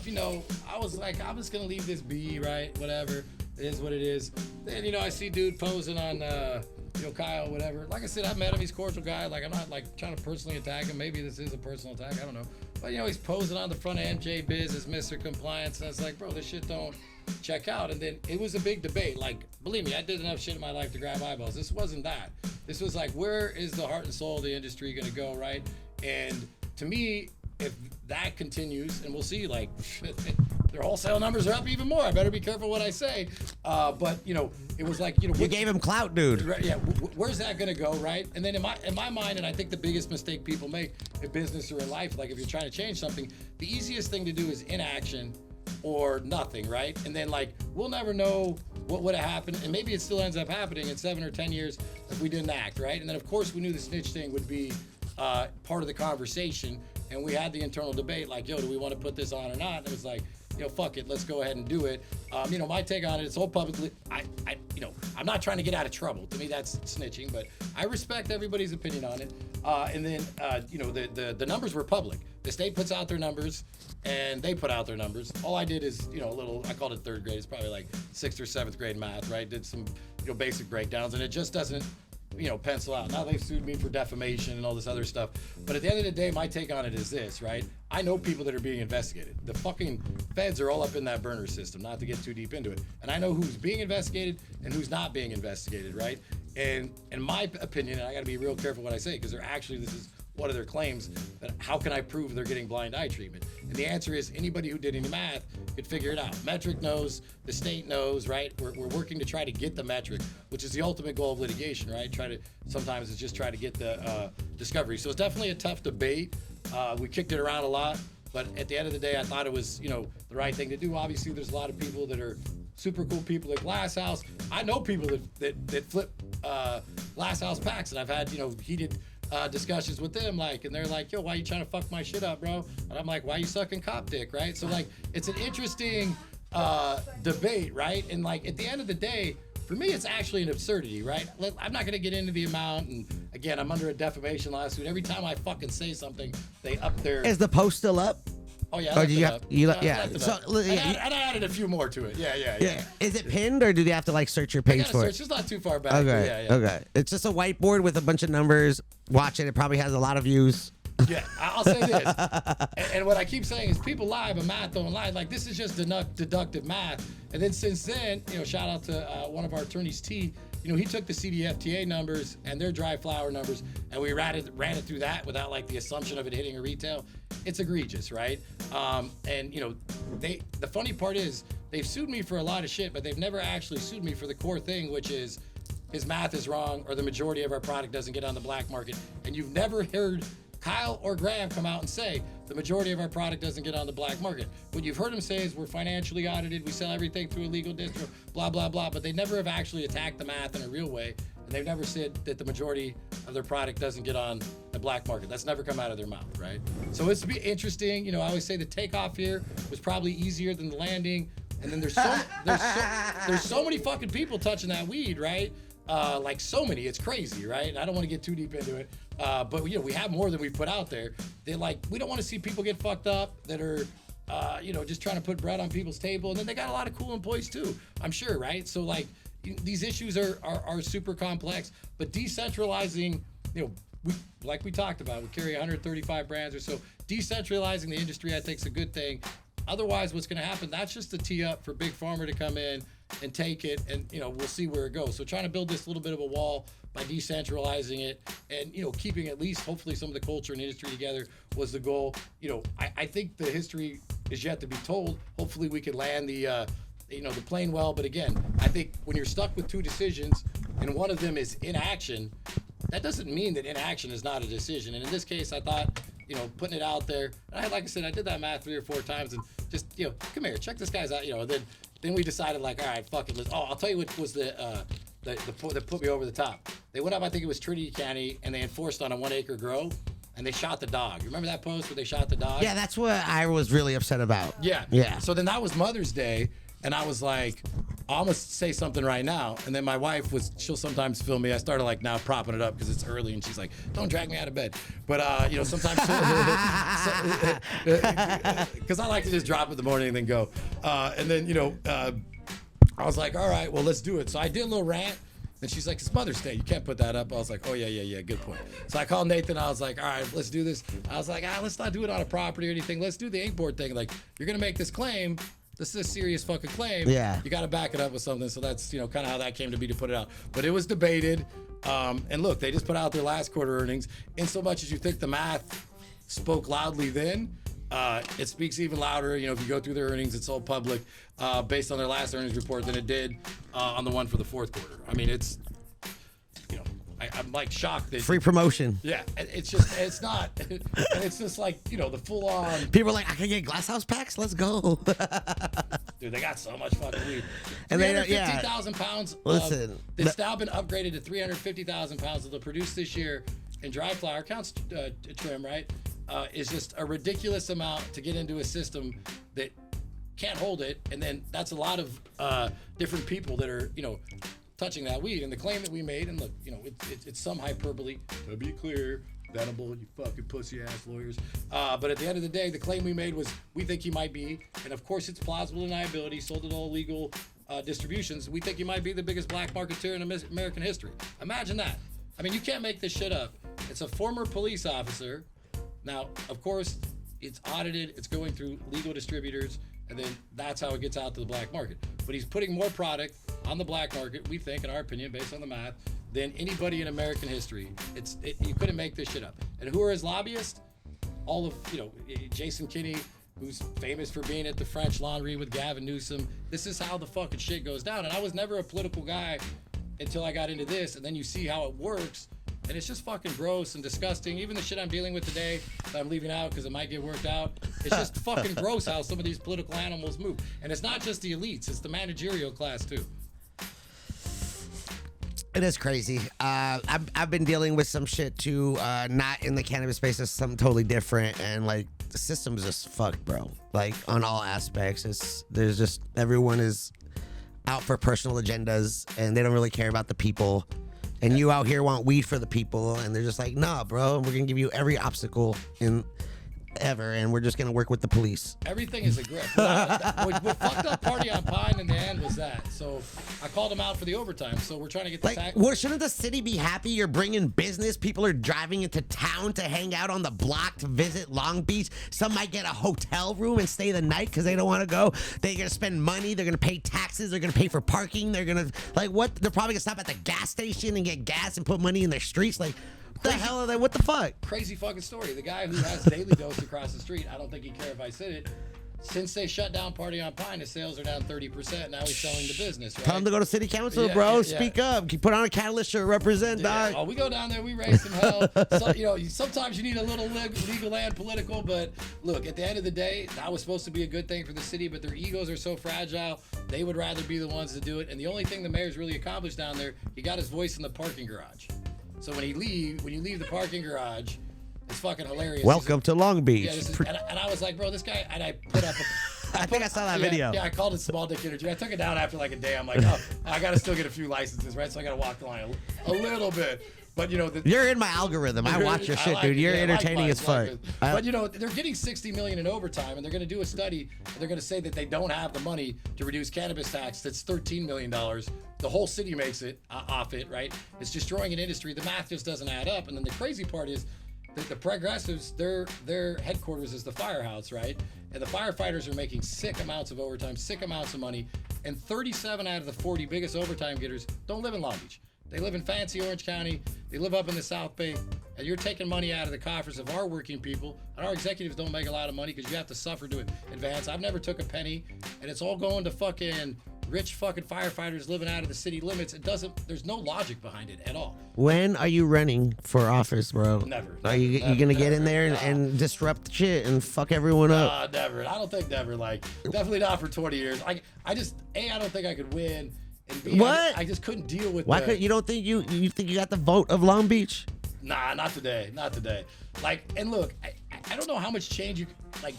you know, I was like, I'm just gonna leave this be, right? Whatever, it is what it is. Then, you know, I see dude posing on, you know, Kyle, whatever. Like I said, I met him. He's a cordial guy. Like, I'm not like trying to personally attack him. Maybe this is a personal attack. I don't know. But, you know, he's posing on the front of MJ Biz as Mr. Compliance. And I was like, bro, this shit don't check out. And then it was a big debate. Like, believe me, I did enough shit in my life to grab eyeballs. This wasn't that. This was like, where is the heart and soul of the industry gonna go, right? And to me, if that continues, and we'll see, like, their wholesale numbers are up even more. I better be careful what I say. But, you know, it was like, you know, you gave him clout, dude. Right, yeah, where's that gonna go, right? And then in my mind, and I think the biggest mistake people make in business or in life, like if you're trying to change something, the easiest thing to do is inaction or nothing, right? And then, like, we'll never know what would have happened, and maybe it still ends up happening in 7 or 10 years if we didn't act, right? And then, of course, we knew the snitch thing would be part of the conversation, and we had the internal debate, like, yo, do we want to put this on or not? And it was like, yo, fuck it, let's go ahead and do it. You know, my take on it, it's all publicly, you know, I'm not trying to get out of trouble. To me, that's snitching, but I respect everybody's opinion on it. And then, you know, the numbers were public. The state puts out their numbers, and they put out their numbers. All I did is, you know, a little, I called it third grade. It's probably like 6th or 7th grade math, right? Did some, you know, basic breakdowns, and it just doesn't, you know, pencil out. Now they've sued me for defamation and all this other stuff. But at the end of the day, my take on it is this, right? I know people that are being investigated. The fucking feds are all up in that burner system, not to get too deep into it. And I know who's being investigated and who's not being investigated, right? And in my opinion, and I gotta be real careful what I say, because they're actually, this is one of their claims, that how can I prove they're getting blind eye treatment? And the answer is anybody who did any math could figure it out. Metric knows, the state knows, right? We're working to try to get the metric, which is the ultimate goal of litigation, right? Sometimes it's just try to get the discovery. So it's definitely a tough debate. We kicked it around a lot, but at the end of the day, I thought it was, you know, the right thing to do. Obviously, there's a lot of people that are super cool people at Glass House. I know people that flip Glass House packs, and I've had, you know, heated discussions with them, like, and they're like, yo, why you trying to fuck my shit up, bro? And I'm like, why you sucking cop dick, right? So, like, it's an interesting debate, right? And, like, at the end of the day, for me, it's actually an absurdity, right? I'm not gonna get into the amount, and again, I'm under a defamation lawsuit. Every time I fucking say something, they up their... Is the post still up? Oh yeah, or do you have, yeah. So, and I added a few more to it. Yeah. Is it pinned, or do they have to like search your page for it? It's not too far back. Okay. Yeah. Okay. It's just a whiteboard with a bunch of numbers. Watch it. It probably has a lot of views. Yeah, I'll say this, and what I keep saying is people lie, but math don't lie. Like, this is just deductive math. And then since then, you know, shout out to one of our attorneys, T. You know, he took the CDFTA numbers and their dry flower numbers, and we ran it through that without like the assumption of it hitting a retail. It's egregious, right? And you know, the funny part is they've sued me for a lot of shit, but they've never actually sued me for the core thing, which is his math is wrong, or the majority of our product doesn't get on the black market. And you've never heard Kyle or Graham come out and say the majority of our product doesn't get on the black market. What you've heard them say is we're financially audited, we sell everything through a legal distro, blah, blah, blah, but they never have actually attacked the math in a real way. and they've never said that the majority of their product doesn't get on the black market. That's never come out of their mouth, right? So it's be interesting. You know, I always say the takeoff here was probably easier than the landing. And then there's so many fucking people touching that weed, right? Like so many, it's crazy, right? And I don't want to get too deep into it, but you know, we have more than we put out there. We don't want to see people get fucked up that are, you know, just trying to put bread on people's table. And then they got a lot of cool employees too, I'm sure, right? So like these issues are super complex, but decentralizing, you know, like we talked about, we carry 135 brands or so. Decentralizing the industry, I think, is a good thing. Otherwise, what's going to happen, that's just a tee up for Big Pharma to come in and take it, and, you know, we'll see where it goes. So trying to build this little bit of a wall by decentralizing it and, you know, keeping at least hopefully some of the culture and industry together was the goal. You know, I think the history is yet to be told. Hopefully we can land the, you know, the plane well. But again, I think when you're stuck with two decisions and one of them is inaction, that doesn't mean that inaction is not a decision. And in this case, I thought, you know, putting it out there. And like I said, I did that math 3 or 4 times and just, you know, come here, check this guy's out, you know. Then we decided, like, all right, fuck it. I'll tell you what was that put me over the top. They went up, I think it was Trinity County, and they enforced on a 1 acre grow, and they shot the dog. You remember that post where they shot the dog? Yeah, that's what I was really upset about. Yeah. So then that was Mother's Day, and I was like, I'm gonna say something right now. And then my wife she'll sometimes film me. I started like now propping it up because it's early, and she's like, don't drag me out of bed. But you know, sometimes because I like to just drop it in the morning and then go. And then, you know, I was like, all right, well, let's do it. So I did a little rant. And she's like, it's Mother's Day. You can't put that up. I was like, oh, yeah, good point. So I called Nathan. I was like, all right, let's do this. I was like, let's not do it on a property or anything. Let's do the inkboard thing. Like, you're going to make this claim. This is a serious fucking claim. Yeah. You got to back it up with something. So that's, you know, kind of how that came to be to put it out. But it was debated. And look, they just put out their last quarter earnings. In so much as you think the math spoke loudly then, it speaks even louder. You know, if you go through their earnings, it's all public based on their last earnings report than it did on the one for the fourth quarter. I mean, it's, you know, I'm like shocked that free promotion. Yeah, it's not. And it's just like, you know, the full on. People are like, I can get glass house packs. Let's go. Dude, they got so much fucking weed. And 350,000 pounds. Listen, it's now been upgraded to 350,000 pounds that they'll produce this year in dry flower. Counts trim, right? Is just a ridiculous amount to get into a system that can't hold it. And then that's a lot of different people that are, you know, touching that weed. And the claim that we made, and look, you know, it's some hyperbole, to be clear, venable, you fucking pussy ass lawyers. But at the end of the day, the claim we made was, we think he might be, and of course it's plausible deniability, sold at all legal distributions. We think he might be the biggest black marketeer in American history. Imagine that. I mean, you can't make this shit up. It's a former police officer. Now, of course, it's audited, it's going through legal distributors, and then that's how it gets out to the black market. But he's putting more product on the black market, we think, in our opinion, based on the math, than anybody in American history. You couldn't make this shit up. And who are his lobbyists? All of, you know, Jason Kinney, who's famous for being at the French Laundry with Gavin Newsom. This is how the fucking shit goes down. And I was never a political guy until I got into this, and then you see how it works. And it's just fucking gross and disgusting. Even the shit I'm dealing with today that I'm leaving out because it might get worked out. It's just fucking gross how some of these political animals move. And it's not just the elites, it's the managerial class too. It is crazy. I've been dealing with some shit too, not in the cannabis space, it's something totally different. And like the system's just fucked, bro. Like on all aspects. Everyone is out for personal agendas and they don't really care about the people. And you out here want weed for the people, and they're just like, nah, bro, we're gonna give you every obstacle ever, and we're just gonna work with the police. Everything is a grip. What fucked up Party on Pine in the end was that. So I called him out for the overtime. So we're trying to get the tax. Well, shouldn't the city be happy you're bringing business? People are driving into town to hang out on the block to visit Long Beach. Some might get a hotel room and stay the night because they don't want to go. They're gonna spend money. They're gonna pay taxes. They're gonna pay for parking. They're gonna what? They're probably gonna stop at the gas station and get gas and put money in their streets. Like, what the hell are they? What the fuck? Crazy fucking story. The guy who has Daily Dose across the street, I don't think he'd care if I said it. Since they shut down Party on Pine, his sales are down 30%. Now he's selling the business, right? Tell him to go to city council, bro. Speak up. Put on a catalyst shirt. Represent, dog. Oh, we go down there. We raise some hell. So, you know, sometimes you need a little legal and political. But look, at the end of the day, that was supposed to be a good thing for the city. But their egos are so fragile they would rather be the ones to do it. And the only thing the mayor's really accomplished down there, he got his voice in the parking garage. So when you leave the parking garage, it's fucking hilarious. Welcome to Long Beach. Yeah, and I was like, bro, this guy, and I put up I think I saw that video. Yeah, I called it small dick energy. I took it down after like a day. I'm like, oh, I got to still get a few licenses, right? So I got to walk the line a little bit. But, you know, you're in my algorithm. I watch your shit, dude. You're entertaining as fuck. But, you know, they're getting $60 million in overtime, and they're going to do a study. And they're going to say that they don't have the money to reduce cannabis tax. That's $13 million. The whole city makes it off it, right? It's destroying an industry. The math just doesn't add up. And then the crazy part is that the progressives, their headquarters is the firehouse, right? And the firefighters are making sick amounts of overtime, sick amounts of money. And 37 out of the 40 biggest overtime getters don't live in Long Beach. They live in fancy Orange County. They live up in the South Bay. And you're taking money out of the coffers of our working people. And our executives don't make a lot of money because you have to suffer to advance. I've never took a penny. And it's all going to fucking rich fucking firefighters living out of the city limits. There's no logic behind it at all. When are you running for office, bro? Never. Are you going to get in there and disrupt the shit and fuck everyone up? Never. I don't think never. Like, definitely not for 20 years. I don't think I could win. And B, what? I just couldn't deal with you don't think you think you got the vote of Long Beach? Nah, not today. Not today. Like, and look, I don't know how much change you, like,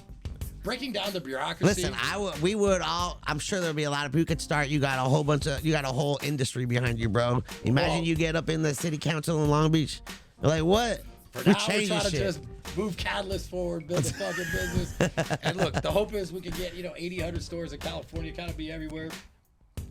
breaking down the bureaucracy. Listen, we would all. I'm sure there'll be a lot of people who could start. You got a whole industry behind you, bro. Imagine you get up in the city council in Long Beach. You're like, what? For now, we're trying to just move Catalyst forward, build a fucking business. And look, the hope is we can get 80, 100 stores in California, kind of be everywhere.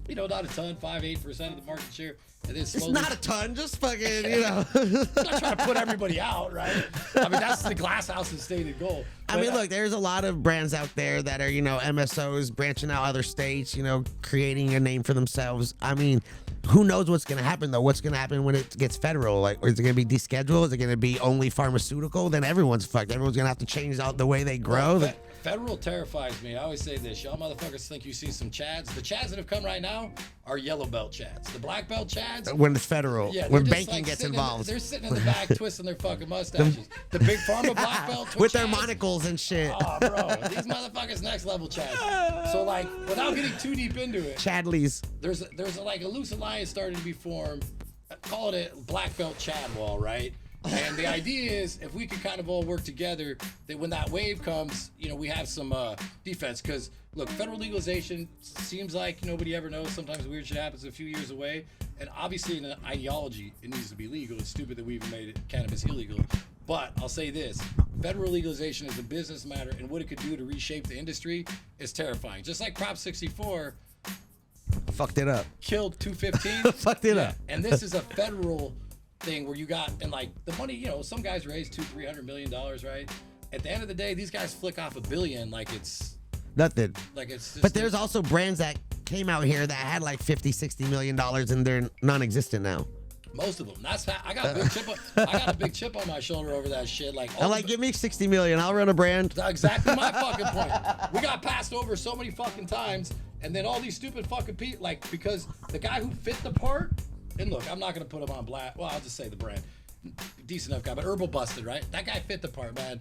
Not a ton, 5-8% of the market share. And then slowly, it's not a ton, just fucking, I'm not trying to put everybody out, right? I mean, that's the Glass House's stated goal. I mean, look, there's a lot of brands out there that are, MSOs branching out other states, creating a name for themselves. I mean, who knows what's going to happen, though? What's going to happen when it gets federal? Like, is it going to be descheduled? Is it going to be only pharmaceutical? Then everyone's fucked. Everyone's going to have to change out the way they grow. Federal terrifies me. I always say this. Y'all motherfuckers think you see some Chads. The Chads that have come right now are yellow belt Chads. The black belt Chads. When it's federal. Yeah, when banking gets involved. They're sitting in the back twisting their fucking mustaches. The big pharma black belt with their monocles and shit. Oh, bro. These motherfuckers next level Chads. So, like, without getting too deep into it. Chadleys. There's a loose alliance starting to be formed. Call it a black belt Chad wall, right? And the idea is, if we could kind of all work together, that when that wave comes, we have some defense. Because, look, federal legalization seems like nobody ever knows. Sometimes weird shit happens a few years away. And obviously, in an ideology, it needs to be legal. It's stupid that we even made cannabis illegal. But I'll say this. Federal legalization is a business matter, and what it could do to reshape the industry is terrifying. Just like Prop 64 fucked it up. Killed 215. Fucked it up. And this is a federal thing where you got, and like the money, some guys raise $200-300 million, right? At the end of the day, these guys flick off $1 billion like it's nothing. Like it's just, but there's also brands that came out here that had like $50-60 million and they're non-existent now. Most of them. That's I got a big chip. I got a big chip on my shoulder over that shit. Like, give me $60 million. I'll run a brand. That's exactly my fucking point. We got passed over so many fucking times, and then all these stupid fucking people, like, because the guy who fit the part. And look, I'm not going to put him on blast. Well, I'll just say the brand. Decent enough guy, but Herbal Busted, right? That guy fit the part, man.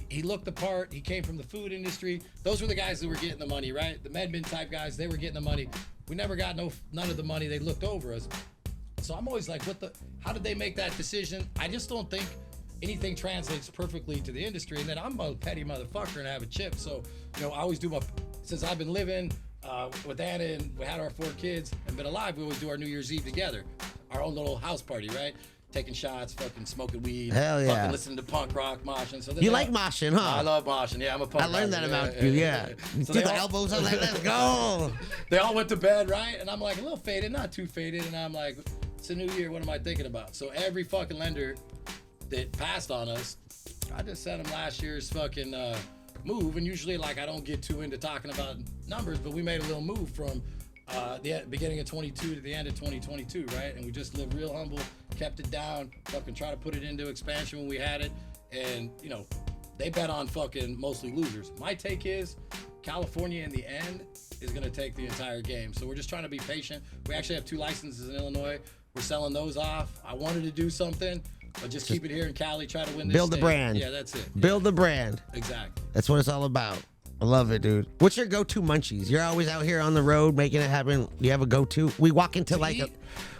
He looked the part. He came from the food industry. Those were the guys that were getting the money, right? The MedMin type guys, they were getting the money. We never got none of the money. They looked over us. So I'm always like, how did they make that decision? I just don't think anything translates perfectly to the industry. And then I'm a petty motherfucker and I have a chip. So, I always do since I've been living with Anna and we had our 4 kids and been alive, we always do our New Year's Eve together. Our own little house party, right? Taking shots, fucking smoking weed. Hell yeah. Fucking listening to punk rock, moshing. So you like moshing, huh? I love moshing. Yeah, I'm a punk I learned rocker. that about you, yeah. So do the elbows, I'm like, let's go. They all went to bed, right? And I'm like, a little faded, not too faded. And I'm like, it's a new year, what am I thinking about? So every fucking lender that passed on us, I just sent them last year's fucking move. And usually, like, I don't get too into talking about numbers, but we made a little move from the beginning of 22 to the end of 2022, right? And we just lived real humble, kept it down, fucking try to put it into expansion when we had it. And, they bet on fucking mostly losers. My take is California in the end is going to take the entire game. So we're just trying to be patient. We actually have 2 licenses in Illinois. We're selling those off. I wanted to do something, but just keep it here in Cali, try to win this Build state. the brand. Yeah, that's it. Build the brand. Exactly. That's what it's all about. I love it, dude. What's your go-to munchies? You're always out here on the road making it happen. You have a go-to? We walk into like a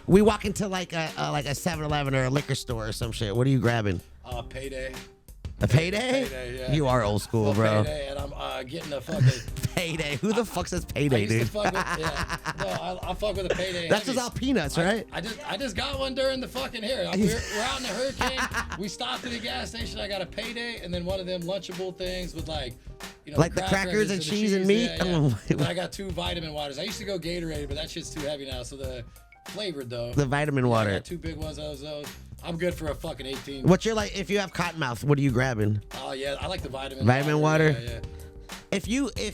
7-Eleven or a liquor store or some shit. What are you grabbing? Payday. A payday? Payday, yeah. You are old school, bro. Payday, and I'm getting a fucking Payday. Who the fuck says payday, I used dude? to fuck with, yeah. No, I fuck with a payday. That's heavy. just all peanuts, right? I just got one during the fucking here. We're out in the hurricane. We stopped at a gas station. I got a payday, and then one of them Lunchable things with like the crackers and cheese and meat. Yeah, yeah. And I got 2 vitamin waters. I used to go Gatorade, but that shit's too heavy now. So the flavored though. The vitamin water. I got 2 big ones of those. I'm good for a fucking 18. What's your if you have cotton mouth, what are you grabbing? Oh yeah, I like the vitamin. Vitamin water. Yeah. If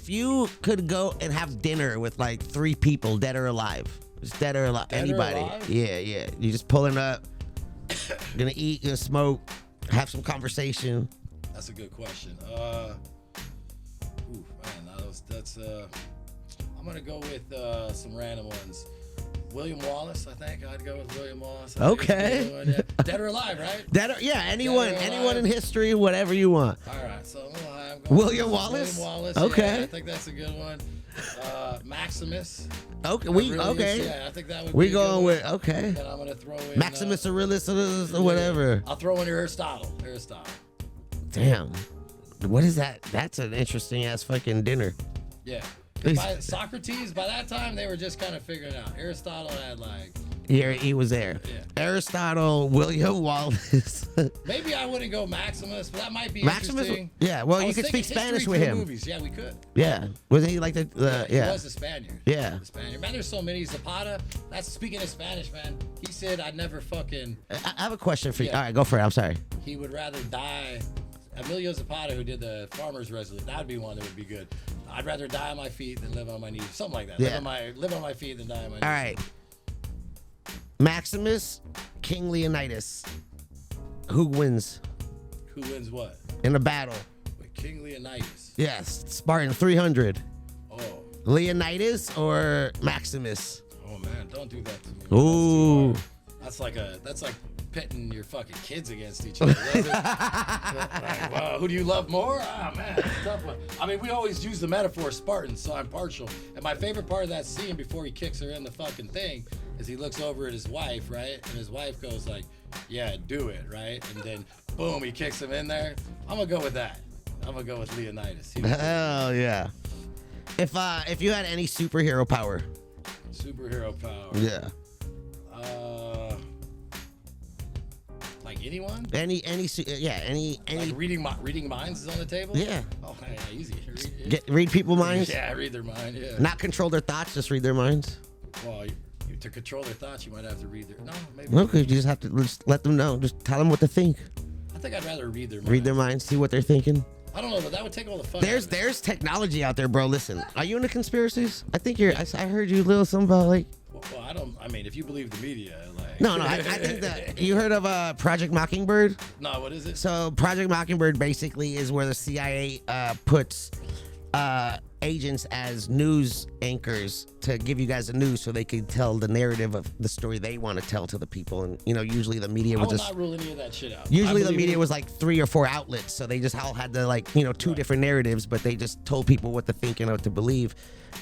you could go and have dinner with like 3 people, dead or alive, just dead or alive, anybody. Yeah. You just pulling up, gonna eat, gonna smoke, have some conversation. That's a good question. I'm gonna go with some random ones. William Wallace, I think I'd go with William Wallace. Okay. Yeah. Dead or alive, right? Anyone in history, whatever you want. All right, so I'm going William Wallace. William Wallace. Okay. Yeah, I think that's a good one. Maximus. Okay, Yeah, I think that would. We be a good going one. with okay. And I'm gonna throw in Maximus Aurelius or whatever. I'll throw in Aristotle. Damn. What is that? That's an interesting ass fucking dinner. Yeah. Socrates, by that time, they were just kind of figuring out. Aristotle had like... Yeah, he was there. Yeah. Aristotle, William Wallace. Maybe I wouldn't go Maximus, but that might be Maximus, interesting. yeah, well, you could speak Spanish with him. Movies. Yeah, we could. Yeah. Wasn't he like the He was a Spaniard. Yeah. The Spaniard. Man, there's so many. Zapata, that's speaking of Spanish, man. He said, I'd never fucking... I have a question for you. Yeah. All right, go for it. I'm sorry. He would rather die... Emilio Zapata, who did the Farmer's Resolution, that would be one that would be good. I'd rather die on my feet than live on my knees. Something like that. Yeah. Live on my feet than die on my knees. All right. Maximus, King Leonidas. Who wins Who wins what? in a battle? With King Leonidas. Yes, Spartan 300. Oh. Leonidas or Maximus? Oh man, don't do that to me. Ooh. That's like pitting your fucking kids against each other. Like, wow, who do you love more? Ah, man, that's a tough one. I mean, we always use the metaphor Spartan, so I'm partial. And my favorite part of that scene before he kicks her in the fucking thing is he looks over at his wife, right? And his wife goes like, yeah, do it, right? And then, boom, he kicks him in there. I'm going to go with that. I'm going to go with Leonidas. Hell yeah. If you had any superhero power. Superhero power. Yeah. Like anyone? Any Like reading minds is on the table? Yeah. Oh, yeah, easy. Read people's minds? Yeah, read their mind, yeah. Not control their thoughts, just read their minds. Well, to control their thoughts, you might have to read their... No, maybe. Okay, you just have to just let them know. Just tell them what to think. I think I'd rather read their minds. Read their minds, see what they're thinking. I don't know, but that would take all the fun There's technology out there, bro. Listen, are you into conspiracies? I think you're... I heard you a little something about like... Well, I mean, if you believe the media, like... No, I think that... You heard of Project Mockingbird? No, what is it? So Project Mockingbird basically is where the CIA puts agents as news anchors to give you guys the news so they can tell the narrative of the story they want to tell to the people. And, usually the media I was will just... not rule any of that shit out. Usually the media was like 3 or 4 outlets, so they just all had the two different narratives, but they just told people what to think and what to believe,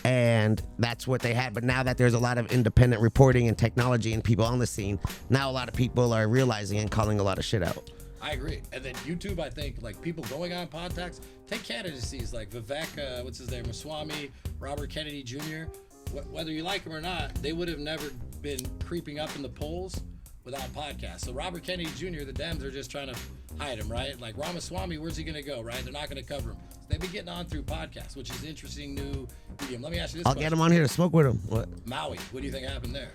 and that's what they had. But now that there's a lot of independent reporting and technology and people on the scene, now a lot of people are realizing and calling a lot of shit out. I agree. And then YouTube, I think, like people going on podcasts, take candidacies like Vivek, what's his name, Ramaswamy, Robert Kennedy Jr. Whether you like him or not, they would have never been creeping up in the polls without podcasts. So Robert Kennedy Jr., the Dems are just trying to hide him, right? Like Ramaswamy, where's he going to go, right? They're not going to cover him. So they've been getting on through podcasts, which is an interesting new medium. Let me ask you this I'll question. get him on here to smoke with him. What? Maui, what do you think happened there?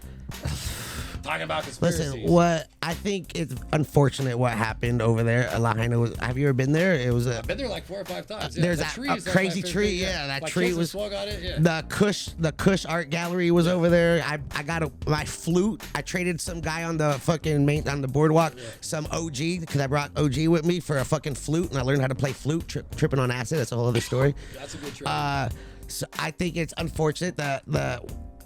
Talking about conspiracies. Listen, what I think it's unfortunate what happened over there. Lahaina have you ever been there? It was I've been there like 4 or 5 times. Yeah, there's that a crazy tree. Yeah, that my tree kids was. swung on it. Yeah. The Kush Art Gallery was over there. I got my flute. I traded some guy on the fucking on the boardwalk, some OG, because I brought OG with me for a fucking flute, and I learned how to play flute. Tripping on acid. That's a whole other story. That's a good trade. So I think it's unfortunate that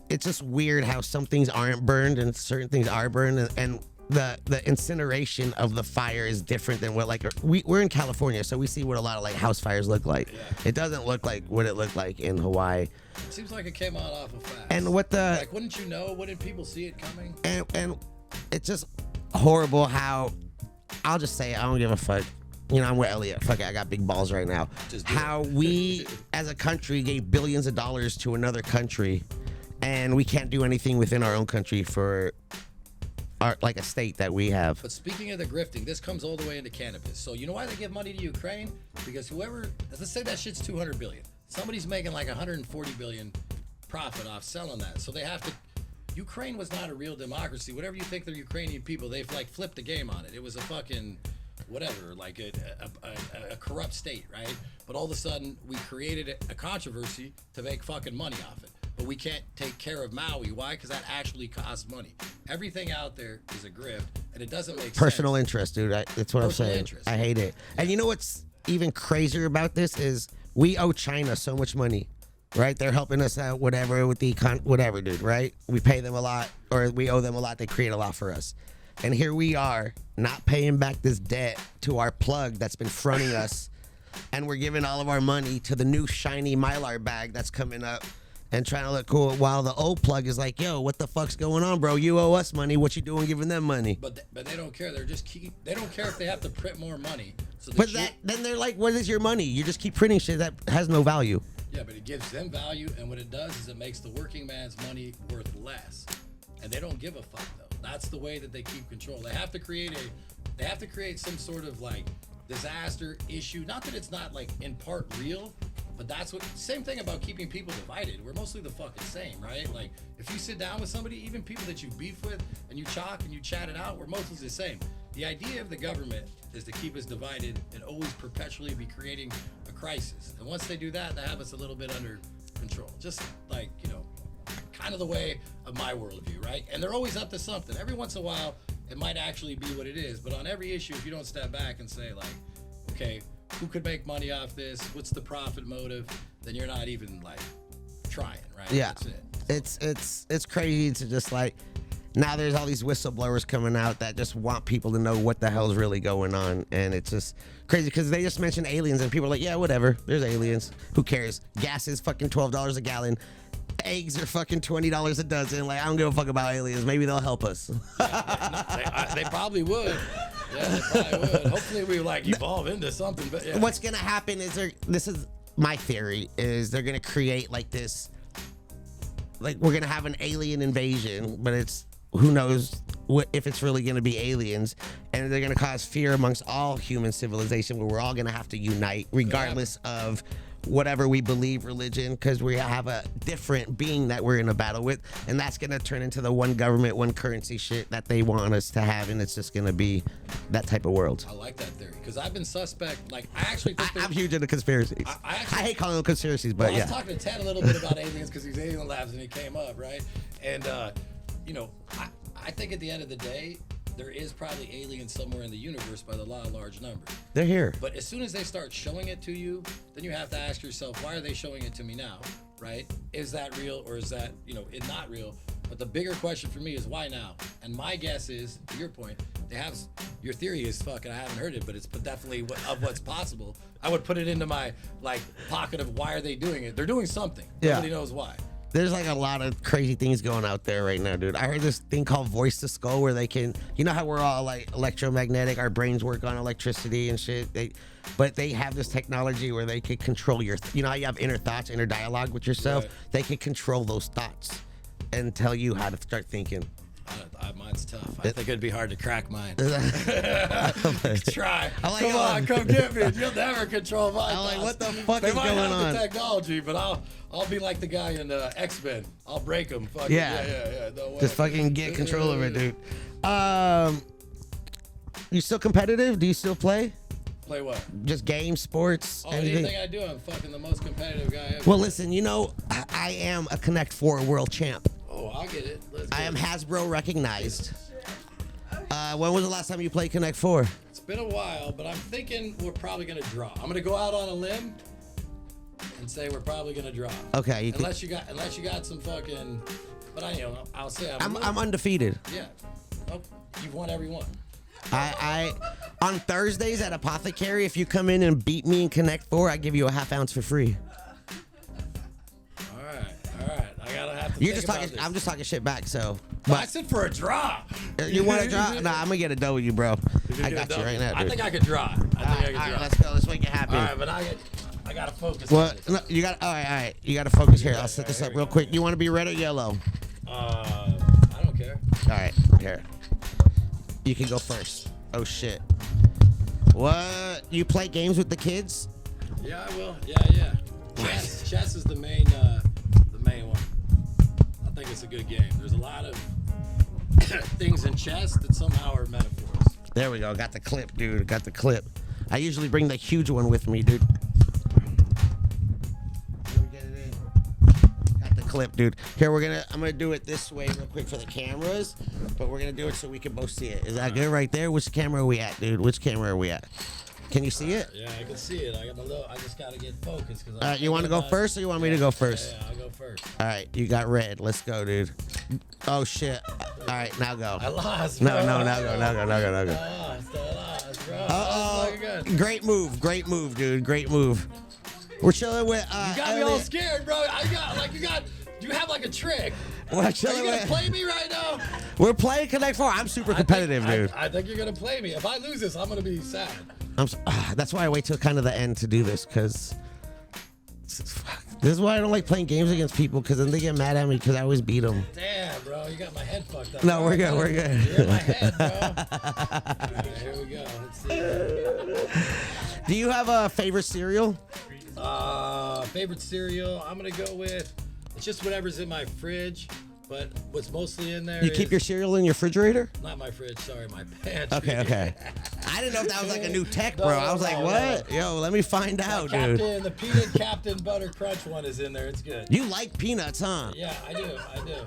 it's just weird how some things aren't burned and certain things are burned, and the incineration of the fire is different than what, like, we're in California, so we see what a lot of like house fires look like. Yeah. It doesn't look like what it looked like in Hawaii. It seems like it came out awful fast. And what the like, wouldn't you know? Wouldn't people see it coming? and it's just horrible how, I'll just say, I don't give a fuck. You know, I'm with Elliot. Fuck it, I got big balls right now. How we, as a country, gave billions of dollars to another country, and we can't do anything within our own country for our, like, a state that we have. But speaking of the grifting, this comes all the way into cannabis. So you know why they give money to Ukraine? Because whoever, let's say that shit's 200 billion. Somebody's making like 140 billion profit off selling that. So they have to. Ukraine was not a real democracy. Whatever you think, the Ukrainian people, they've like flipped the game on it. It was a fucking whatever, like a corrupt state, right? But all of a sudden, we created a controversy to make fucking money off it. But we can't take care of Maui. Why? Because that actually costs money. Everything out there is a grift, and it doesn't make Personal sense. interest, dude. That's what I'm saying. Interest. I hate it. And you know what's even crazier about this is we owe China so much money, right? They're helping us out, whatever, with the whatever, dude, right? We pay them a lot, or we owe them a lot. They create a lot for us. And here we are, not paying back this debt to our plug that's been fronting us, and we're giving all of our money to the new shiny Mylar bag that's coming up and trying to look cool, while the old plug is like, yo, what the fuck's going on, bro? You owe us money. What you doing giving them money? But they don't care. They don't care if they have to print more money. So But then they're like, what is your money? You just keep printing shit that has no value. Yeah, but it gives them value, and what it does is it makes the working man's money worth less, and they don't give a fuck though. That's the way that they keep control. They have to create some sort of like disaster issue. Not that it's not like in part real, but that's what. Same thing about keeping people divided. We're mostly the fucking same, right? Like if you sit down with somebody, even people that you beef with, and you chalk and you chat it out, we're mostly the same. The idea of the government is to keep us divided and always perpetually be creating a crisis. And once they do that, they have us a little bit under control. Just like, you know, kind of the way of my worldview, right? And they're always up to something. Every once in a while, it might actually be what it is. But on every issue, if you don't step back and say, like, okay, who could make money off this? What's the profit motive? Then you're not even, like, trying, right? Yeah. That's it. It's crazy to just like, now there's all these whistleblowers coming out that just want people to know what the hell's really going on. And it's just crazy because they just mentioned aliens and people are like, yeah, whatever. There's aliens. Who cares? Gas is fucking $12 a gallon. Eggs are fucking $20 a dozen. Like, I don't give a fuck about aliens. Maybe they'll help us. They probably would. Yeah, they probably would. Hopefully we like evolve into something. But yeah. What's gonna happen is this is my theory, is they're gonna create like this, like we're gonna have an alien invasion, but it's, who knows if it's really gonna be aliens, and they're gonna cause fear amongst all human civilization, where we're all gonna have to unite regardless of whatever we believe, religion, because we have a different being that we're in a battle with, and that's gonna turn into the one government, one currency shit that they want us to have, and it's just gonna be that type of world. I like that theory because I've been suspect. Like I actually think I'm huge into conspiracies. I hate calling them conspiracies, but yeah. I was talking to Ted a little bit about aliens because he's Alien Labs and he came up, right? And you know, I think at the end of the day, there is probably aliens somewhere in the universe by the law of large numbers. They're here. But as soon as they start showing it to you, then you have to ask yourself, why are they showing it to me now, right? Is that real or is that, you know, it not real? But the bigger question for me is why now? And my guess is, to your point, they have, your theory is fucking, I haven't heard it, but it's definitely of what's possible. I would put it into my, like, pocket of why are they doing it? They're doing something. Yeah. Nobody knows why. There's like a lot of crazy things going out there right now, dude. I heard this thing called voice to skull where they can, you know how we're all like electromagnetic, our brains work on electricity and shit. But they have this technology where they can control your, you know how you have inner thoughts, inner dialogue with yourself? Right. They can control those thoughts and tell you how to start thinking. Mine's tough. I think it'd be hard to crack mine. Try. Come get me. You'll never control my thoughts. I'm like, what the fuck is going on? They might have the technology, but I'll be like the guy in X-Men. I'll break them. Yeah. No way. Just fucking get control of it, dude. You still competitive? Do you still play? Play what? Just games, sports, anything? Anything I do, I'm fucking the most competitive guy ever. Well, listen, you know, I am a Connect 4 world champ. Oh, I'll get it. I am Hasbro recognized. When was the last time you played Connect 4? It's been a while, but I'm thinking we're probably gonna draw. I'm gonna go out on a limb and say we're probably gonna draw. Okay. Unless you got some fucking, but I'll say I'm undefeated. Yeah. Oh, you've won every one. I on Thursdays at Apothecary, if you come in and beat me in Connect 4, I give you a half ounce for free. All right. I gotta have to. You're just talking. I'm just talking shit back. So, I said for a draw. You want to draw? Nah, I'm gonna get a W, bro. I got you right now, dude. I think I could draw. All right, let's go. Let's make it happen. All right, but I gotta focus. Well, on it. no, you got. All right. You got to focus here. I'll set this up real quick. You want to be red or yellow? I don't care. All right, here. You can go first. Oh shit. What? You play games with the kids? Yeah, I will. Yeah. Chess is the main one. I think it's a good game. There's a lot of things in chess that somehow are metaphors. There we go. Got the clip, dude. Got the clip. I usually bring the huge one with me, dude. Clip, dude. Here I'm gonna do it this way real quick for the cameras, but we're gonna do it so we can both see it. Is that good right there? Which camera are we at, dude? Which camera are we at? Can you see it? Yeah, I can see it. I just gotta get focused. All right, you want to go first or you want me to go first? Yeah, I'll go first. All right, you got red. Let's go, dude. Oh shit. All right, now go. I lost. No, bro. now go. I lost, bro. Uh-oh. Great move, dude. Great move. We're chilling with You got me all scared, bro. You have like a trick. We're Are chilling you gonna with. play me right now? We're playing Connect 4. I'm super competitive, dude. I think you're gonna play me. If I lose this, I'm gonna be sad. That's why I wait till kind of the end to do this, because this is why I don't like playing games against people, because then they get mad at me because I always beat them. Damn, bro, you got my head fucked up. No, we're good. We're good. You're in my head, bro. All right, here we go. Let's see. Do you have a favorite cereal? Favorite cereal? I'm gonna go with. It's just whatever's in my fridge, but what's mostly in there. You keep your cereal in your refrigerator? Not my fridge, sorry, my pantry. Okay. I didn't know if that was like a new tech, bro. I was like, what? Yo, let me find out, dude. The peanut Captain Butter Crunch one is in there. It's good. You like peanuts, huh? Yeah, I do.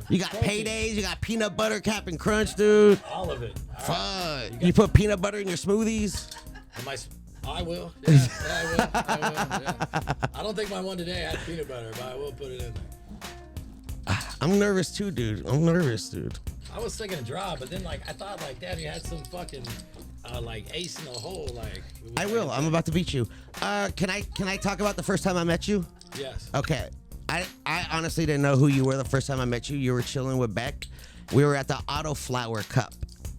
You got paydays, you got peanut butter Captain Crunch, dude. All of it. Fuck. You put peanut butter in your smoothies? I will. Yeah, I will. Yeah. I don't think my one today had peanut butter, but I will put it in there. I'm nervous too, dude. I was thinking a draw, but then I thought Daddy had some fucking ace in the hole. I will. I'm about to beat you. Can I talk about the first time I met you? Yes. Okay. I honestly didn't know who you were the first time I met you. You were chilling with Beck. We were at the Auto Flower Cup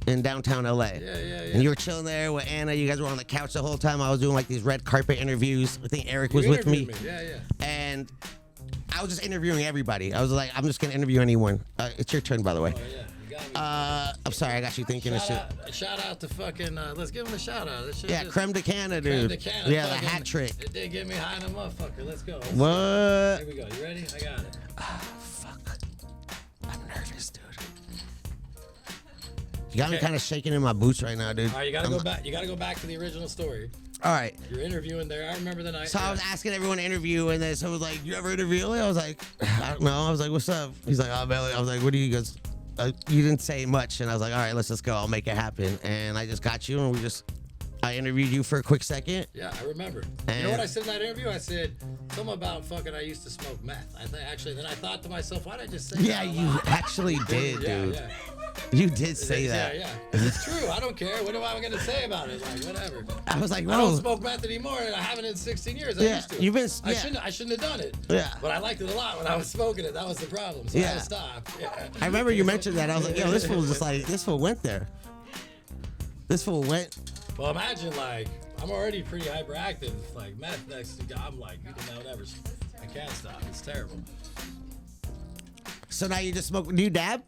in downtown LA. Yeah. And you were chilling there with Anna. You guys were on the couch the whole time. I was doing these red carpet interviews. I think Eric was with me. Yeah. And I was just interviewing everybody. I was like, I'm just gonna interview anyone. It's your turn, by the way. Oh, yeah. You got me. I'm sorry, I got you thinking of shit. Shout out to fucking. Let's give him a shout out. Yeah, creme de canna, dude. Creme de canna, yeah, the hat trick. It did get me high in the motherfucker. Let's go. What? Here we go. You ready? I got it. Fuck. I'm nervous, dude. You got me kind of shaking in my boots right now, dude. All right, you gotta go back. You gotta go back to the original story. All right. You're interviewing there. I remember the night. So I was asking everyone to interview, and then someone was like, "You ever interview Elliot?" I was like, "I don't know." I was like, "What's up?" He's like, "Oh, Elliot." I was like, "What do you guys?" You didn't say much, and I was like, "All right, let's just go. I'll make it happen." And I just got you, and I interviewed you for a quick second. Yeah, I remember. You know what I said in that interview? I said something about fucking I used to smoke meth. Then I thought to myself, why did I just say that? Yeah, you actually did, dude. Yeah. You did say that. Yeah. It's true. I don't care. What am I going to say about it? Whatever. I was like, I don't smoke meth anymore, and I haven't in 16 years. I used to. You've been. I shouldn't have done it. Yeah. But I liked it a lot when I was smoking it. That was the problem. So I had to stop. Yeah. I remember you mentioned that. I was like, yo, this fool this fool went there. This fool went. Well, imagine I'm already pretty hyperactive. Meth next to I'm whatever. I can't stop. It's terrible. So now you just smoke. Do you dab?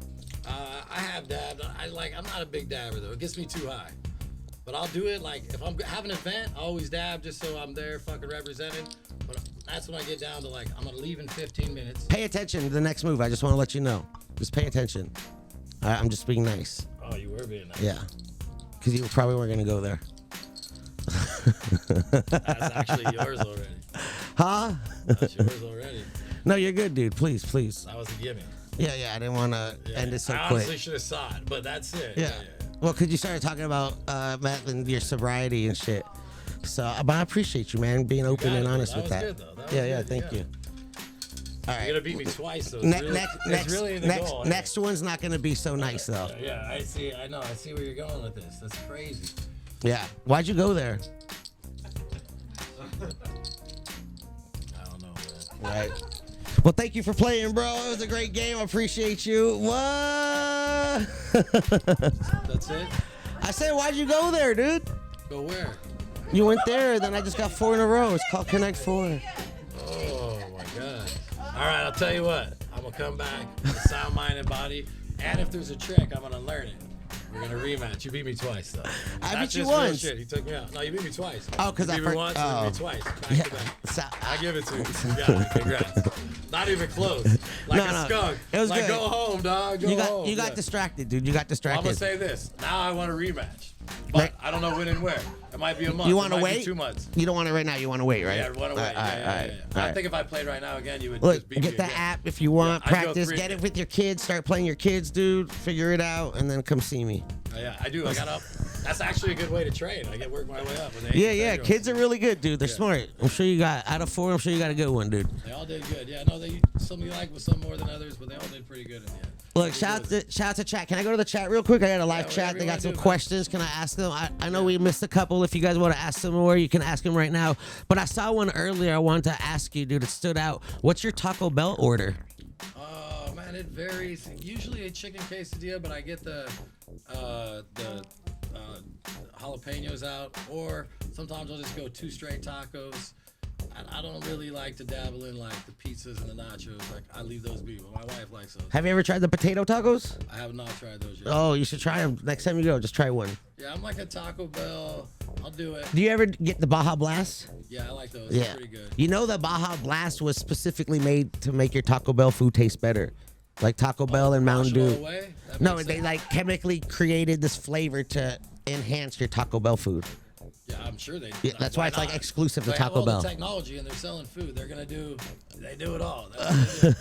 I have dabbed. I'm not a big dabber though. It gets me too high. But I'll do it if I'm having an event, I always dab just so I'm there fucking representing. But that's when I get down to I'm gonna leave in 15 minutes. Pay attention to the next move. I just want to let you know. Just pay attention. All right, I'm just being nice. Oh, you were being nice. Yeah. Because you probably weren't gonna go there. That's actually yours already. Huh? That's yours already. No, you're good, dude. Please. That was a gimme. Yeah, I didn't want to end it so I quick. honestly should have saw it, but that's it. Yeah. Well, because you started talking about Matt and your sobriety and shit. So, but I appreciate you, man, being open and honest with that. That was good, though. Yeah, thank you. All right. You're gonna beat me twice, so Next, it's really in the goal. next one's not gonna be so nice though. Yeah, I see. I know. I see where you're going with this. That's crazy. Yeah. Why'd you go there? I don't know, man. Right. Well, thank you for playing, bro. It was a great game. I appreciate you. What? That's it. I said, why'd you go there, dude? Go where? You went there, then I just got 4 in a row. It's called Connect 4. Oh my God. All right, I'll tell you what. I'm gonna come back with a sound, mind, and body. And if there's a trick, I'm gonna learn it. We're gonna rematch. You beat me twice, though. I That's beat you just real once. Shit. He took me out. No, you beat me twice. Oh, because you I beat me once, and you beat me twice. Back to back. I give it to you. You got it. Congrats. Not even close. Like a skunk. It was like, good. Go home, dog. Go home. You got distracted, dude. You got distracted. I'm gonna say this. Now I want a rematch, but I don't know when and where. It might be a month. You want to wait? Be 2 months. You don't want it right now. You want to wait, right? Yeah, I want to wait. I think if I played right now again, you would Look, just beat me get the again. app if you want. Yeah, I'd go Practice. 3 Get it with your kids. Start playing your kids, dude. Figure it out, and then come see me. Yeah, I do. I got up. That's actually a good way to train. I get work my way up. Yeah. Kids are really good, dude. They're smart. I'm sure you got out of 4. I'm sure you got a good one, dude. They all did good. Yeah, no, some you like with some more than others, but they all did pretty good in the end. Look, shout out to chat. Can I go to the chat real quick? I got a live chat. They got some questions. Can I ask them? I know we missed a couple. If you guys want to ask them more, you can ask them right now. But I saw one earlier. I wanted to ask you, dude. It stood out. What's your Taco Bell order? Oh man, it varies. Usually a chicken quesadilla, but I get the jalapenos out, or sometimes I'll just go 2 straight tacos. I don't really like to dabble in like the pizzas and the nachos. Like I leave those be. My wife likes those. Have you ever tried the potato tacos? I have not tried those yet. Oh, you should try them. Next time you go, just try one. Yeah, I'm like a Taco Bell. I'll do it. Do you ever get the Baja Blast? Yeah, I like those. Yeah. They're pretty good. You know the Baja Blast was specifically made to make your Taco Bell food taste better. Like Taco Bell and Mountain Dew. No, they like chemically created this flavor to enhance your Taco Bell food. Yeah, I'm sure they. Yeah, that's why it's like exclusive to they Taco have all Bell. The technology and they're selling food. They do it all. They're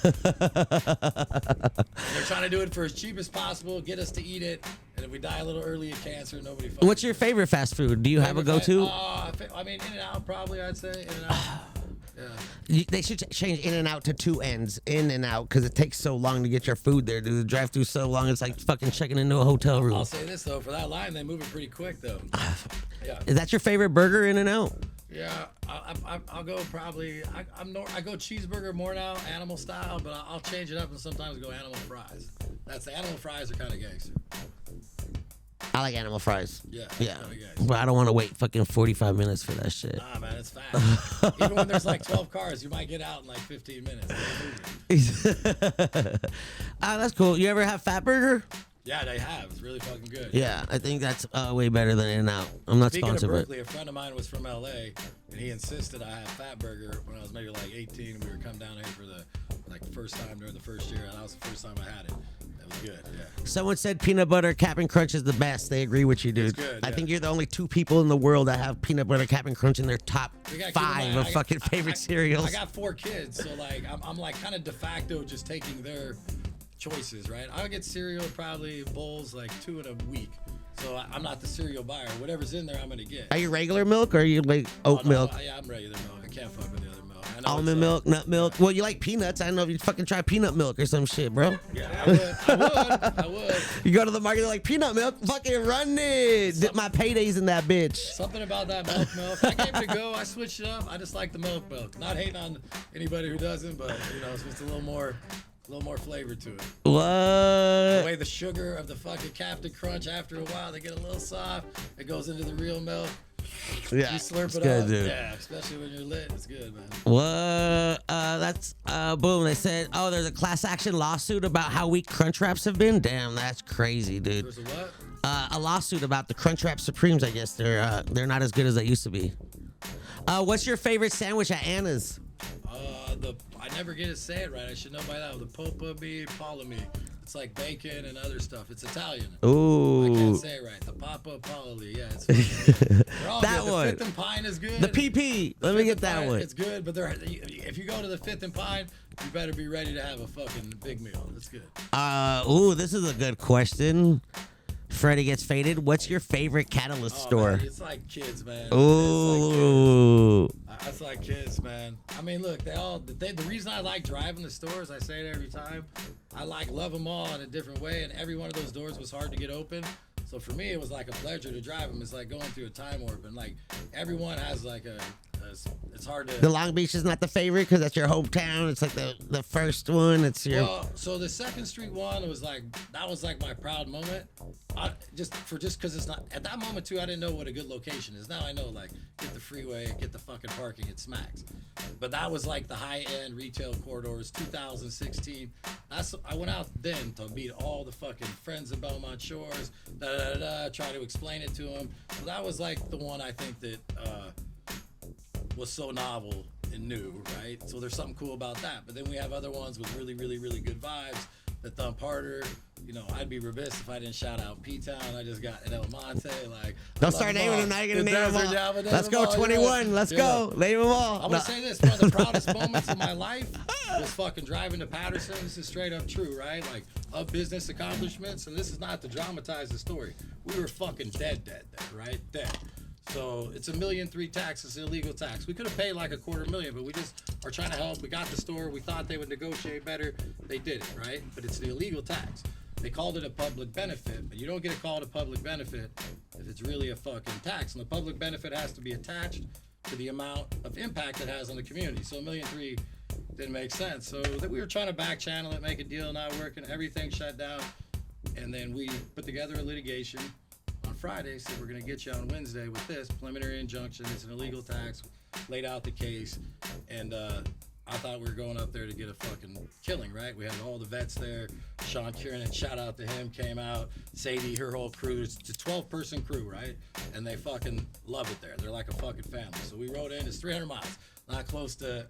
trying to do it for as cheap as possible, get us to eat it, and if we die a little early of cancer, nobody. What's your favorite fast food? Do you have a go-to? I mean, In-N-Out probably. I'd say In-N-Out. Yeah. They should change In-N-Out to 2 ends, In-N-Out, because it takes so long to get your food there, dude. The drive-through so long, it's like fucking checking into a hotel room. I'll say this though, for that line, they move it pretty quick though. Yeah. Is that your favorite burger, In-N-Out? Yeah, I'll go probably. I go cheeseburger more now, animal style, but I'll change it up and sometimes go animal fries. The animal fries are kind of gangster. I like animal fries. Yeah. But I don't want to wait fucking 45 minutes for that shit. Nah, man, it's fast. Even when there's like 12 cars, you might get out in like 15 minutes. That's cool. You ever have Fat Burger? Yeah, they have. It's really fucking good. Yeah, I think that's way better than In-N-Out. I'm not Speaking sponsored, of Berkeley, a friend of mine was from LA, and he insisted I have Fat Burger when I was maybe like 18. We were come down here for the first time during the first year, and that was the first time I had it. It was good, yeah. Someone said peanut butter Cap'n Crunch is the best. They agree with you, dude. It's good, I yeah. think you're the only 2 people in the world that have peanut butter Cap'n Crunch in their top 5 of fucking favorite cereals. I got 4 kids, so like I'm like kind of de facto just taking their choices, right? I'll get cereal probably bowls like 2 in a week. So I'm not the cereal buyer. Whatever's in there, I'm gonna get. Are you regular milk or are you like oat milk? Yeah, I'm regular milk. I can't fuck with the other milk. Almond milk, nut milk. Well, you like peanuts. I don't know if you fucking try peanut milk or some shit, bro. Yeah, I would. You go to the market, they're like, peanut milk, fucking run it. Dip my paydays in that bitch. Something about that milk. I gave it a go. I switched it up. I just like the milk. Not hating on anybody who doesn't, but it's just a little more flavor to it. What? The way the sugar of the fucking Captain Crunch, after a while, they get a little soft. It goes into the real milk. Yeah, you slurp it good, up. Dude. Yeah, especially when you're lit. It's good, man. What? That's boom. They said, oh, there's a class action lawsuit about how weak Crunch Wraps have been. Damn, that's crazy, dude. There's a what? A lawsuit about the Crunch Wrap Supremes. I guess they're not as good as they used to be. What's your favorite sandwich at Anna's? I never get to say it right. I should know by now. The Popami Palami. It's like bacon and other stuff. It's Italian. Ooh. I can't say it right. The Papa Palali. Yeah, it's good. That good. one. The Fifth and Pine is good. The PP. Let me get that one. It's good, but if you go to the Fifth and Pine, you better be ready to have a fucking big meal. It's good. This is a good question. Freddie Gets Faded. What's your favorite Catalyst store? Man, it's like kids, man. Ooh. It's like kids, man. I mean, look, the reason I like driving the stores, I say it every time, I love them all in a different way, and every one of those doors was hard to get open. So for me, it was like a pleasure to drive them. It's like going through a time warp, and like everyone has like it's hard to. The Long Beach is not the favorite because that's your hometown. It's like the first one. It's your. Well, so the Second Street one was like my proud moment. Just because it's not at that moment too. I didn't know what a good location is. Now I know, like, get the freeway, get the fucking parking, it smacks. But that was like the high end retail corridors. 2016. I went out then to meet all the fucking friends in Belmont Shores. Try to explain it to them. So that was like the one I think that was so novel and new, right? So there's something cool about that. But then we have other ones with really, really, really good vibes that thump harder. You know, I'd be remiss if I didn't shout out P-Town. I just got an El Monte. Like, don't start naming them. Now you're gonna name them all. Let's go 21. Let's go. Name them all. I'm gonna say this. One of the proudest moments of my life was fucking driving to Patterson. This is straight up true, right? Like, of business accomplishments. And this is not to dramatize the story. We were fucking dead there, right? Dead. So it's $1.3 million tax. It's illegal tax. We could have paid like $250,000, but we just are trying to help. We got the store. We thought they would negotiate better. They did it, right? But it's the illegal tax. They called it a public benefit, but you don't get it called a public benefit if it's really a fucking tax. And the public benefit has to be attached to the amount of impact it has on the community. So $1.3 million didn't make sense. So that we were trying to back channel it, make a deal, not working, everything shut down. And then we put together a litigation on Friday, said we're gonna get you on Wednesday with this preliminary injunction. It's an illegal tax, laid out the case, and I thought we were going up there to get a fucking killing, right? We had all the vets there. Sean Kieran, shout out to him, came out. Sadie, her whole crew. It's a 12-person crew, right? And they fucking love it there. They're like a fucking family. So we rode in. It's 300 miles, not close to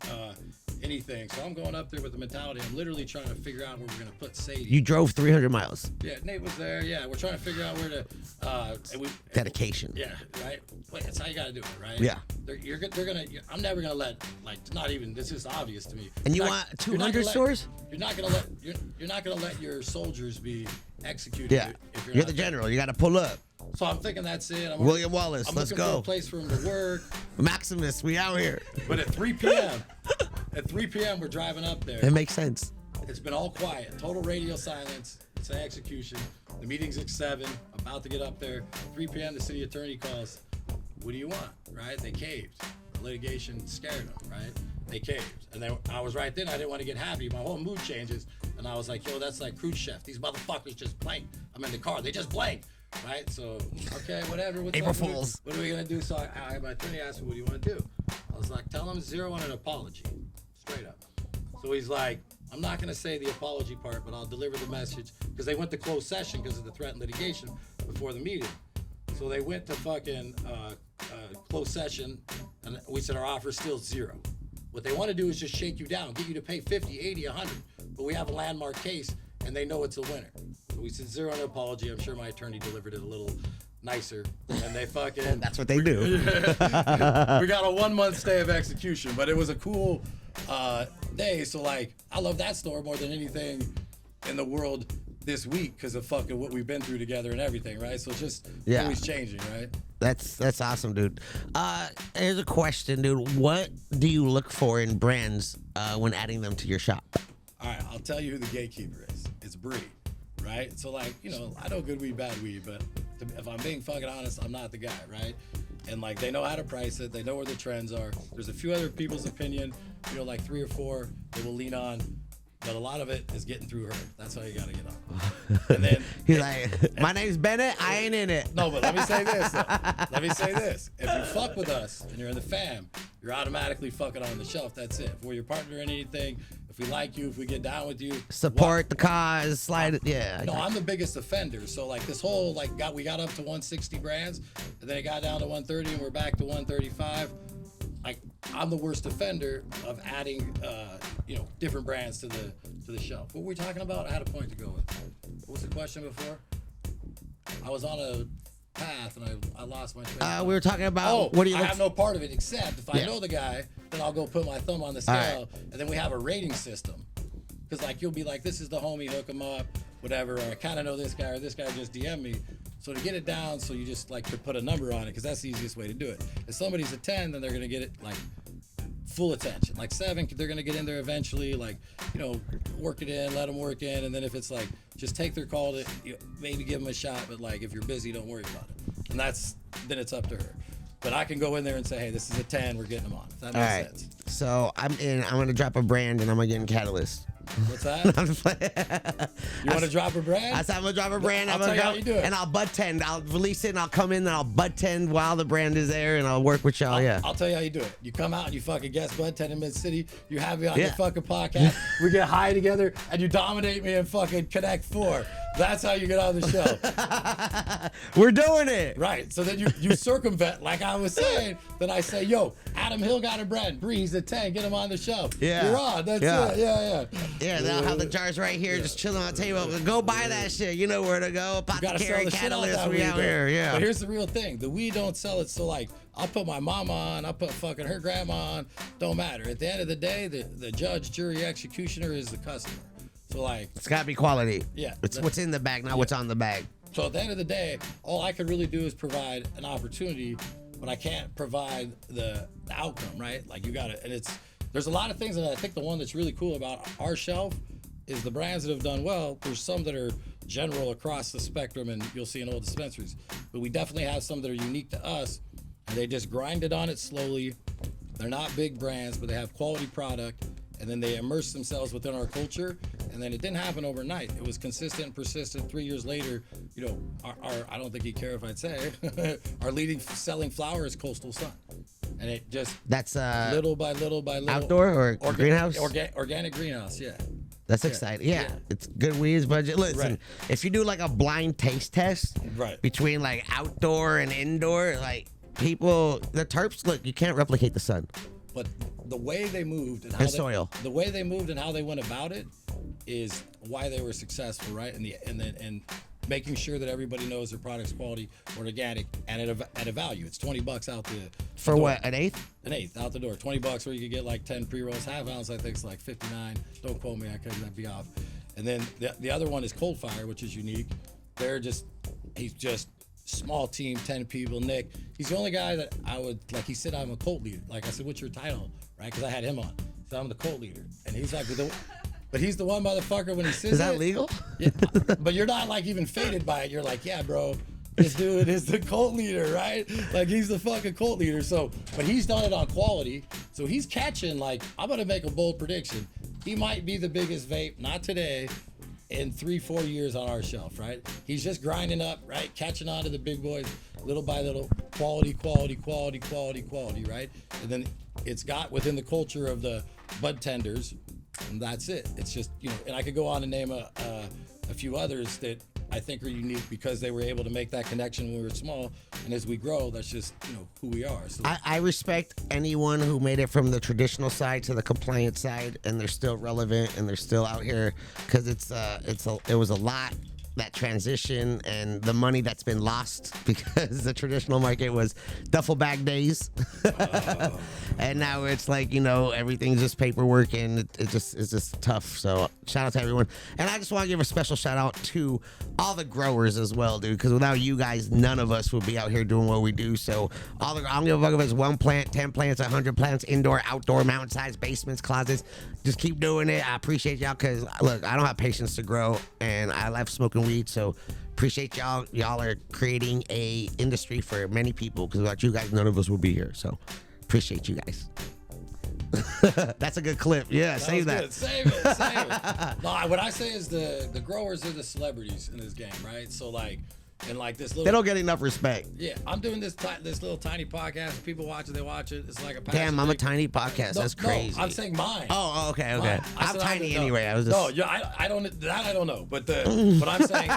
anything. So I'm going up there with the mentality. I'm literally trying to figure out where we're gonna put Sadie. You drove 300 miles. Yeah, Nate was there. Yeah, we're trying to figure out where to. Dedication. Yeah, right. Wait, that's how you gotta do it, right? Yeah. I'm never gonna let, like, not even. This is obvious to me. And you want 200 stores? You're not gonna let your soldiers be executed. Yeah. If you're the general. You got to pull up. So I'm thinking that's it. William Wallace. I'm let's looking go. for a place for him to work. Maximus, we out here. But at 3 p.m. We're driving up there. It makes sense. It's been all quiet, total radio silence. It's an execution. The meeting's at 7. About to get up there. 3 p.m. The city attorney calls. What do you want? Right? They caved. The litigation scared them. Right? They caved. And then I was right then. I didn't want to get happy. My whole mood changes. And I was like, yo, that's like cruise chef. These motherfuckers just blank. I'm in the car. They just blank. Right? So, okay, whatever. April Fools. What are we going to do? So my attorney asked me, what do you want to do? I was like, tell him 0 on an apology. Straight up. So he's like, I'm not going to say the apology part, but I'll deliver the message. Because they went to closed session because of the threat and litigation before the meeting. So they went to fucking closed session, and we said our offer's still 0. What they want to do is just shake you down, get you to pay 50, 80, 100. But we have a landmark case, and they know it's a winner. So we said 0 on an apology. I'm sure my attorney delivered it a little nicer, and they fucking... That's what they do. We got a 1-month stay of execution, but it was a cool day. So, like, I love that store more than anything in the world this week because of fucking what we've been through together and everything, right? So it's just always changing, right? That's awesome, dude. Here's a question, dude. What do you look for in brands when adding them to your shop? All right, I'll tell you who the gatekeeper is. It's Bree, right? So, like, you know, I know good weed, bad weed, but if I'm being fucking honest, I'm not the guy, right? And, like, they know how to price it. They know where the trends are. There's a few other people's opinion, you know, like 3 or 4 they will lean on. But a lot of it is getting through her. That's how you got to get on. And then he's like, my name's Bennett. I ain't in it. No, but let me say this. Though. Let me say this. If you fuck with us and you're in the fam, you're automatically fucking on the shelf. That's it. If we're your partner in anything, if we like you, if we get down with you, support the cause, slide it. Yeah. No, I'm the biggest offender. So like this whole we got up to 160 brands, and then it got down to 130, and we're back to 135. Like, I'm the worst offender of adding, different brands to the shelf. What were we talking about? I had a point to go with. What was the question before? I was on a path and I lost my train. We were talking about what do you? I have no part of it except if I know the guy, then I'll go put my thumb on the scale, and then we have a rating system. Because like you'll be like, this is the homie, hook him up, whatever. Or I kind of know this guy, or this guy just DM me. So to get it down, so you just like to put a number on it, because that's the easiest way to do it. If somebody's a 10, then they're gonna get it like full attention. Like 7, they're gonna get in there eventually, like, you know, work it in, let them work in, and then if it's like, just take their call to, you know, maybe give them a shot, but like if you're busy, don't worry about it. And then it's up to her. But I can go in there and say, hey, this is a 10, we're getting them on. If that makes sense. So I'm gonna drop a brand and I'm gonna get in Catalyst. What's that? I'm just playing. You want to drop a brand? I said I'm gonna drop a brand. I'll tell you how you do it. And I'll bud tend. I'll release it and I'll come in and I'll bud tend while the brand is there and I'll work with y'all. I'll tell you how you do it. You come out and you fucking guest bud tend in Mid City. You have me on your fucking podcast. We get high together and you dominate me and fucking Connect 4. That's how you get on the show. We're doing it. Right. So then you circumvent, like I was saying. Then I say, yo, Adam Hill got a brand. Breeze at 10. Get him on the show. Yeah. You're on. That's it. Yeah. Yeah, then I'll have the jars right here, just chilling on the table. Go buy that shit. You know where to go. Apothecary, Catalyst, we out here. Yeah. But here's the real thing. The weed don't sell it. So like, I'll put my mama on. I'll put fucking her grandma on. Don't matter. At the end of the day, the judge, jury, executioner is the customer. So like, it's gotta be quality. Yeah. It's what's in the bag, not what's on the bag. So at the end of the day, all I could really do is provide an opportunity, but I can't provide the outcome, right? Like you gotta, and there's a lot of things, and I think the one that's really cool about our shelf is the brands that have done well. There's some that are general across the spectrum, and you'll see in all dispensaries, but we definitely have some that are unique to us, and they just grinded on it slowly. They're not big brands, but they have quality product, and then they immerse themselves within our culture. And then it didn't happen overnight. It was consistent and persistent. 3 years later, you know, our I don't think he'd care if I'd say, our leading selling flower is Coastal Sun. And it just, that's little by little by little. Outdoor or greenhouse? Organic greenhouse, yeah. That's exciting. Yeah, it's good weeds budget. Listen, if you do like a blind taste test between like outdoor and indoor, like people, the terps, look, you can't replicate the sun. But the way they moved and how soil. The way they moved and how they went about it is why they were successful, right? And making sure that everybody knows their product's quality or organic and at a value. It's $20 out the for door. What, an eighth? An eighth out the door. $20 where you could get like 10 pre-rolls. Half ounce I think is like 59. Don't quote me, I could that'd be off. And then the other one is Cold Fire, which is unique. He's just small team, 10 people. Nick, he's the only guy that I would, like, he said I'm a cult leader. Like I said, what's your title? Right? Because I had him on. So I'm the cult leader. And he's like, but he's the one motherfucker when he says Is that legal? Yeah, but you're not like even faded by it. You're like, yeah, bro, this dude is the cult leader, right? Like he's the fucking cult leader. So, but he's done it on quality. So he's catching, like, I'm going to make a bold prediction. He might be the biggest vape, not today, in 3-4 years on our shelf, right? He's just grinding up, right? Catching on to the big boys, little by little, quality, right? And then it's got within the culture of the bud tenders, and that's it. It's just, you know, and I could go on and name a few others that I think are unique because they were able to make that connection when we were small. And as we grow, that's just, you know, who we are. So I respect anyone who made it from the traditional side to the compliant side, and they're still relevant and they're still out here, because it was a lot, that transition, and the money that's been lost because the traditional market was duffel bag days. And now it's like, you know, everything's just paperwork, and it's just tough. So shout out to everyone. And I just want to give a special shout out to all the growers as well, dude, because without you guys, none of us would be out here doing what we do. So I don't give a fuck if it's 1 plant, 10 plants, 100 plants, indoor, outdoor, mountain size, basements, closets. Just keep doing it. I appreciate y'all, because look, I don't have patience to grow, and I love smoking weed. So appreciate y'all. Y'all are creating a industry for many people, because without you guys, none of us would be here. So appreciate you guys. That's a good clip. Yeah, save that. Good. Save it. No, what I say is the growers are the celebrities in this game, right? So like, and like this little, they don't get enough respect. Yeah, I'm doing this little tiny podcast. People watch it, they watch it. It's like a passion damn. I'm thing. a tiny podcast. That's crazy. No, I'm saying mine. Oh, okay. Mine. I'm tiny anyway. I was just. No, yeah, I don't know. But I'm saying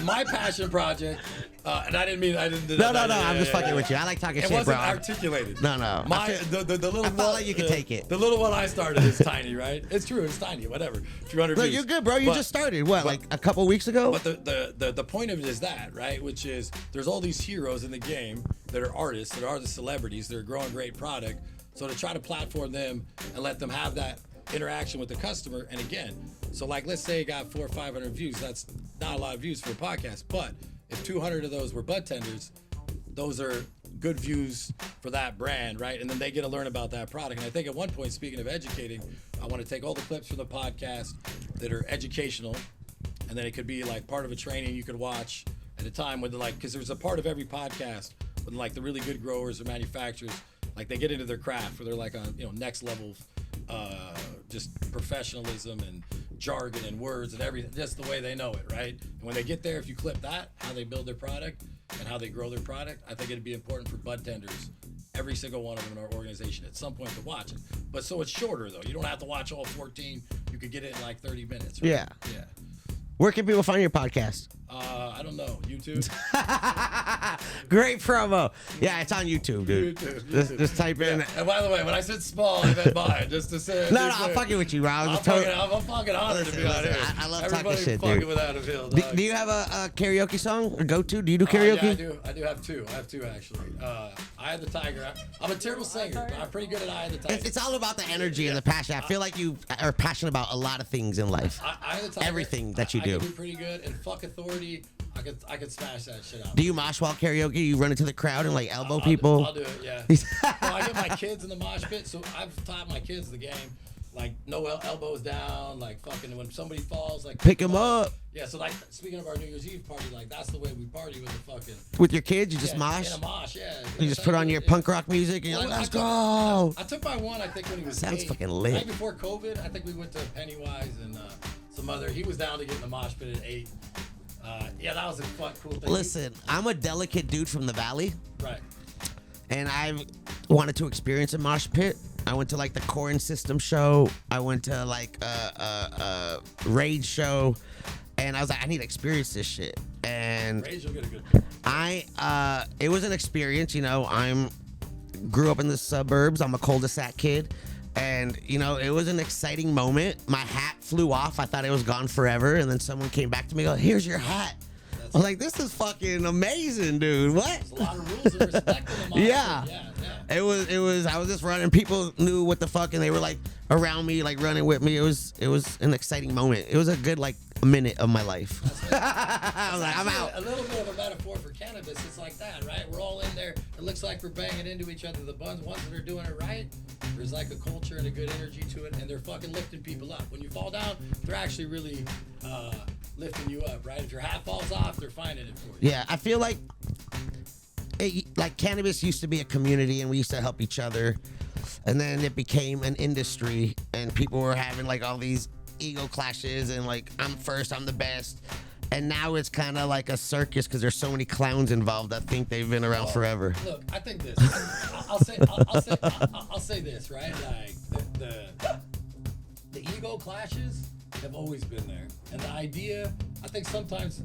my passion project. And I didn't mean No. I'm just fucking with you. I like talking shit, bro. It wasn't articulated. No. The little I felt like you could take it. The little one I started is tiny, right? It's true. It's tiny. Whatever. 300 views. No, you're good, bro. You just started. What, like a couple weeks ago? But the point of it is that, right? Which is there's all these heroes in the game that are artists, that are the celebrities, that are growing great product. So to try to platform them and let them have that interaction with the customer, and again, so like let's say it got 400 or 500 views. That's not a lot of views for a podcast, but if 200 of those were bud tenders, those are good views for that brand, right? And then they get to learn about that product. And I think at one point, speaking of educating, I want to take all the clips from the podcast that are educational, and then it could be like part of a training you could watch at a time when like, because there's a part of every podcast when like the really good growers or manufacturers, like they get into their craft, where they're like on, next level, just professionalism and jargon and words and everything, just the way they know it, right? And when they get there, if you clip that, how they build their product and how they grow their product, I think it'd be important for bud tenders, every single one of them in our organization at some point to watch it. But so it's shorter though. You don't have to watch all 14. You could get it in like 30 minutes. Right? Yeah. Yeah. Where can people find your podcast? I don't know. YouTube. Great promo. Yeah, it's on YouTube, dude. YouTube. Just type in. And by the way, when I said small, I meant mine. Just to say. No, I'm fucking with you, bro. I'm fucking honored to be on here. I love Everybody talking shit, fucking dude. without a feel. Do you have a karaoke song or go-to? Do you do karaoke? Yeah, I do have two. I have two actually. Eye of the Tiger. I'm a terrible singer, but I'm pretty good at Eye of the Tiger. It's all about the energy and the passion. I feel like you are passionate about a lot of things in life. Eye of the Tiger. Everything that you do. I can do pretty good. And Fuck Authority, I could smash that shit out. Do you mosh while karaoke? You run into the crowd and like elbow people? I'll do it, yeah. Well, I get my kids in the mosh pit, so I've taught my kids the game. Like, no elbows down, like fucking when somebody falls, like pick them up. Yeah, so like, speaking of our New Year's Eve party, like that's the way we party with the fucking... With your kids, you just mosh? In a mosh, yeah. You just put on your punk rock music and you're like, let's go. I took my one, I think, when he was Sounds 8. fucking lit. Right before COVID, I think we went to Pennywise and some other... He was down to get in the mosh pit at 8. Yeah, that was a cool thing. Listen, I'm a delicate dude from the valley. Right. And I wanted to experience a mosh pit. I went to like the Corn System show. I went to like a Rage show. And I was like, I need to experience this shit. And Rage will get a good... it was an experience, grew up in the suburbs. I'm a cul-de-sac kid. And, it was an exciting moment. My hat flew off. I thought it was gone forever. And then someone came back to me and go, here's your hat. I was like, this is fucking amazing, dude. What? There's a lot of rules and respect in the mosh. Yeah. It was, I was just running. People knew what the fuck, and they were like around me, like running with me. It was an exciting moment. It was a good, like, minute of my life. I was like, I'm out. A little bit of a metaphor for cannabis. It's like that, right? We're all in there. It looks like we're banging into each other. The ones that are doing it right, there's like a culture and a good energy to it, and they're fucking lifting people up. When you fall down, they're actually really lifting you up, right? If your hat falls off, they're finding it for you. Yeah, I feel like cannabis used to be a community, and we used to help each other, and then it became an industry, and people were having like all these ego clashes and like, I'm first, I'm the best. And now it's kind of like a circus because there's so many clowns involved that think they've been around forever. Look, I think this. I'll say this, right? Like the ego clashes have always been there, and the idea. I think sometimes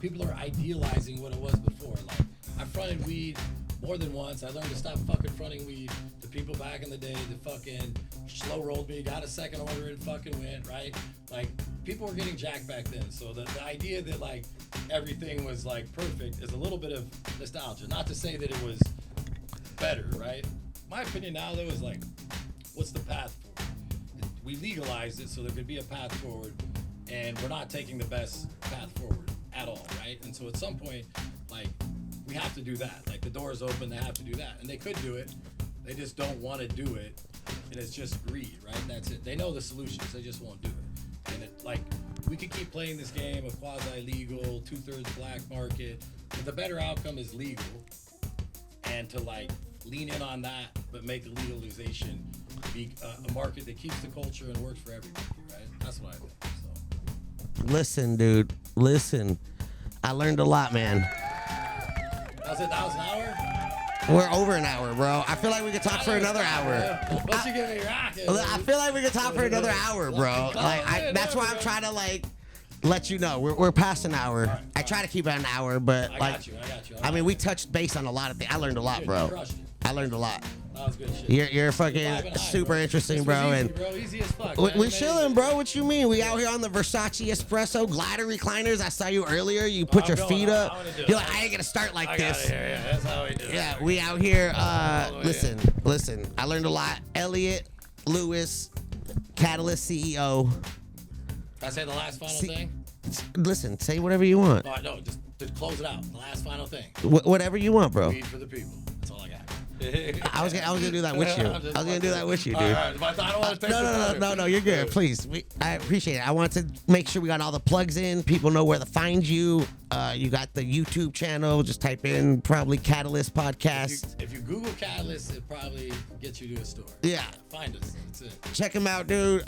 people are idealizing what it was before. Like I fronted weed more than once. I learned to stop fucking fronting weed to people back in the day that fucking slow rolled me, got a second order and fucking went, right? Like, people were getting jacked back then. So the idea that, like, everything was, like, perfect is a little bit of nostalgia. Not to say that it was better, right? My opinion now, though, is, like, what's the path forward? We legalized it so there could be a path forward, and we're not taking the best path forward at all, right? And so at some point, like, we have to do that. Like, the door is open, they have to do that. And they could do it. They just don't want to do it. And it's just greed, right? That's it. They know the solutions. They just won't do it. And it, like, we could keep playing this game of quasi-legal, 2/3 black market. But the better outcome is legal. And to, like, lean in on that, but make legalization be a market that keeps the culture and works for everybody, right? That's what I think. So. Listen, dude. Listen. I learned a lot, man. That was an hour? We're over an hour, bro. I feel like we could talk for another hour. Once you get me rocking. I feel like we could talk for another hour, bro. Like, that's why I'm trying to, like, let you know. We're past an hour. I try to keep it an hour, but, I like, got you. I mean, we touched base on a lot of things. I learned a lot, bro. I learned a lot. That was good shit. You're fucking super interesting, bro. Easy, bro. Easy as fuck. We're chilling, bro. What you mean? We out here on the Versace Espresso Glider Recliners. I saw you earlier. You put your feet up. You're like, I ain't gonna start like this. Yeah, that's how we do it. Yeah, we out here. Listen. I learned a lot. Elliot Lewis, Catalyst CEO. Can I say the last final See- thing? Listen, say whatever you want. No, no, just to close it out. The last final thing. Whatever you want, bro. Weed for the people. That's all I got. I was gonna do that with you. I was gonna do that with you, dude. All right, but I don't want to take the thunder. No, you're good. Please, I appreciate it. I want to make sure we got all the plugs in. People know where to find you. You got the YouTube channel. Just type in probably Catalyst Podcast. If you Google Catalyst, it probably gets you to a store. Yeah. Find us. That's it. Check him out, dude.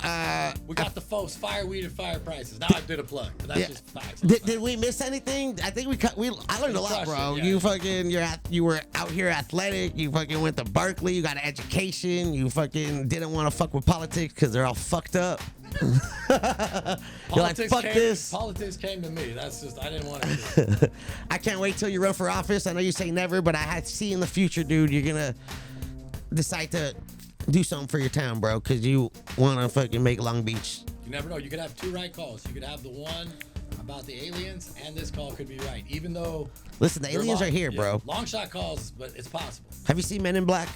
We got the folks fire weed at fire prices. Now I did a plug, but that's Yeah. just facts. Did we miss anything? I think I learned a lot, bro. crushed it, yeah. You were out here athletic. You fucking went to Berkeley. You got an education. You fucking didn't want to fuck with politics because they're all fucked up. You're like, fuck this. Politics came to me. That's just, I didn't want to. I can't wait till you run for office. I know you say never, but I see in the future, dude, you're gonna decide to do something for your town, bro, because you want to fucking make Long Beach. You never know. You could have two right calls. You could have the one about the aliens, and this call could be right. Even though. Listen, the aliens are here, bro. Long shot calls, but it's possible. Have you seen Men in Black?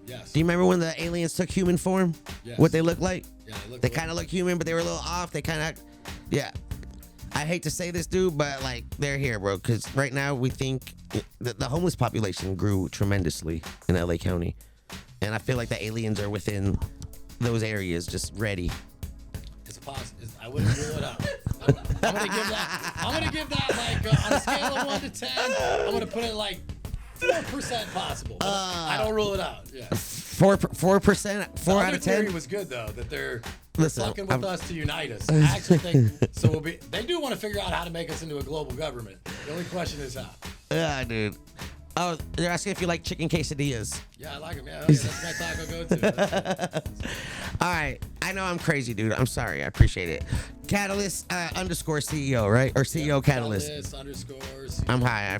Yes. Do you remember when the aliens took human form? Yes. What they look like? Yeah, They kind of look human, but they were a little off. They kind of, yeah. I hate to say this, dude, but like they're here, bro. Because right now we think the homeless population grew tremendously in LA County, and I feel like the aliens are within those areas, just ready. It's a possible. I wouldn't rule it out. I'm gonna give that like on a scale of 1 to 10. I'm gonna put it like 4% possible. I don't rule it out. Yeah. 4%, 4 out of 10. Theory was good though that they're Listen, fucking with us to unite us. I actually think so. They do want to figure out how to make us into a global government. The only question is how. Yeah, dude. Oh, they're asking if you like chicken quesadillas. Yeah, I like them. Yeah, that's my taco go-to. All right. I know I'm crazy, dude. I'm sorry. I appreciate it. Catalyst underscore CEO, right? Or CEO Catalyst. Catalyst underscore CEO. I'm high.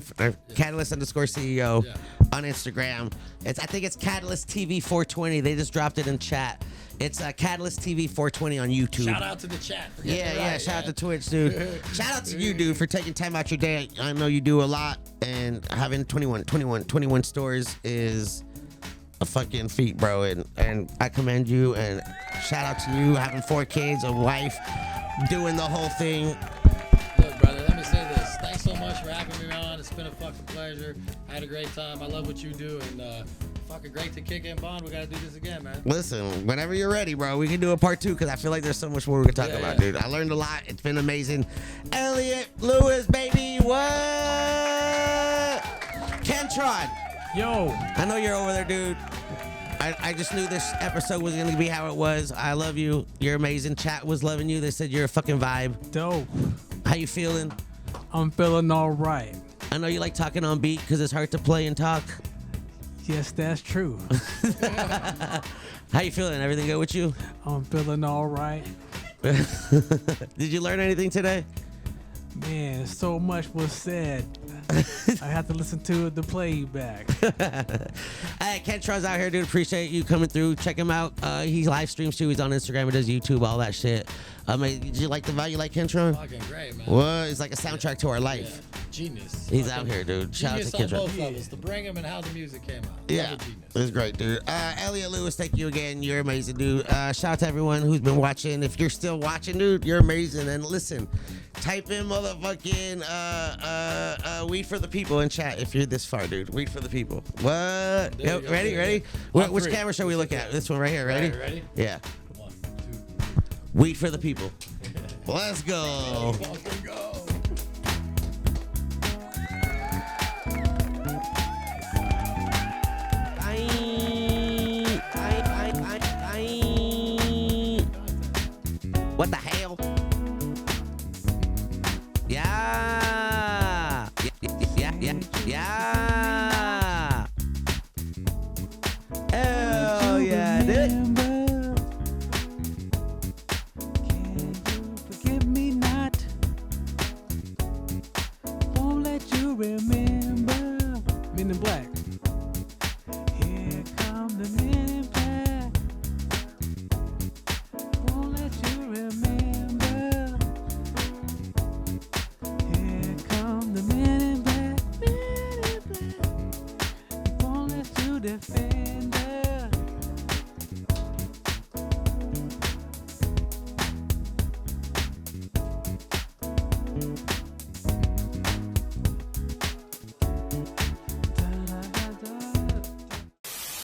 Catalyst underscore CEO Yeah. on Instagram. I think it's Catalyst TV 420. They just dropped it in chat. It's Catalyst TV 420 on YouTube. Shout out to the chat. For getting it Yeah, right, shout out to Twitch, dude. Shout out to you, dude, for taking time out your day. I know you do a lot, and having 21 stores is a fucking feat, bro. And I commend you, and shout out to you having 4 kids, a wife, doing the whole thing. Look, brother, let me say this. Thanks so much for having me on. It's been a fucking pleasure. I had a great time. I love what you do, and fucking great to kick in bond. We gotta do this again, man. Listen, whenever you're ready, bro, we can do a part 2 because I feel like there's so much more we can talk about, dude. I learned a lot. It's been amazing. Elliot Lewis, baby, what? Kentron. Yo. I know you're over there, dude. I just knew this episode was gonna be how it was. I love you. You're amazing. Chat was loving you. They said you're a fucking vibe. Dope. How you feeling? I'm feeling all right. I know you like talking on beat because it's hard to play and talk. Yes, that's true. How you feeling? Everything good with you? I'm feeling all right. Did you learn anything today? Man, so much was said. I have to listen to the playback. Hey, Kentron's out here, dude. Appreciate you coming through. Check him out. He live streams too. He's on Instagram. He does YouTube, all that shit. Did you like the vibe? You like Kentron? Fucking great, man. What? It's like a soundtrack to our life. Yeah. Genius. He's Fucking out here, dude. Shout out to genius on Kentron. both levels. To bring him and how the music came out. Yeah, Love a genius. it was great, dude. Elliot Lewis, thank you again. You're amazing, dude. Shout out to everyone who's been watching. If you're still watching, dude, you're amazing. And listen, type in motherfucking weed for the people in chat if you're this far, dude. Weed for the people. What? There Yep, you go, ready? there you Ready? go. Which On 3. camera should we look at? This one right here. Ready? Ready? Yeah. 1, 2. Weed for the people. Let's go. Fucking go. What the hell? Yeah. Yeah. Hell yeah, dude. Can you forgive me not? Won't let you remember. Men in Black.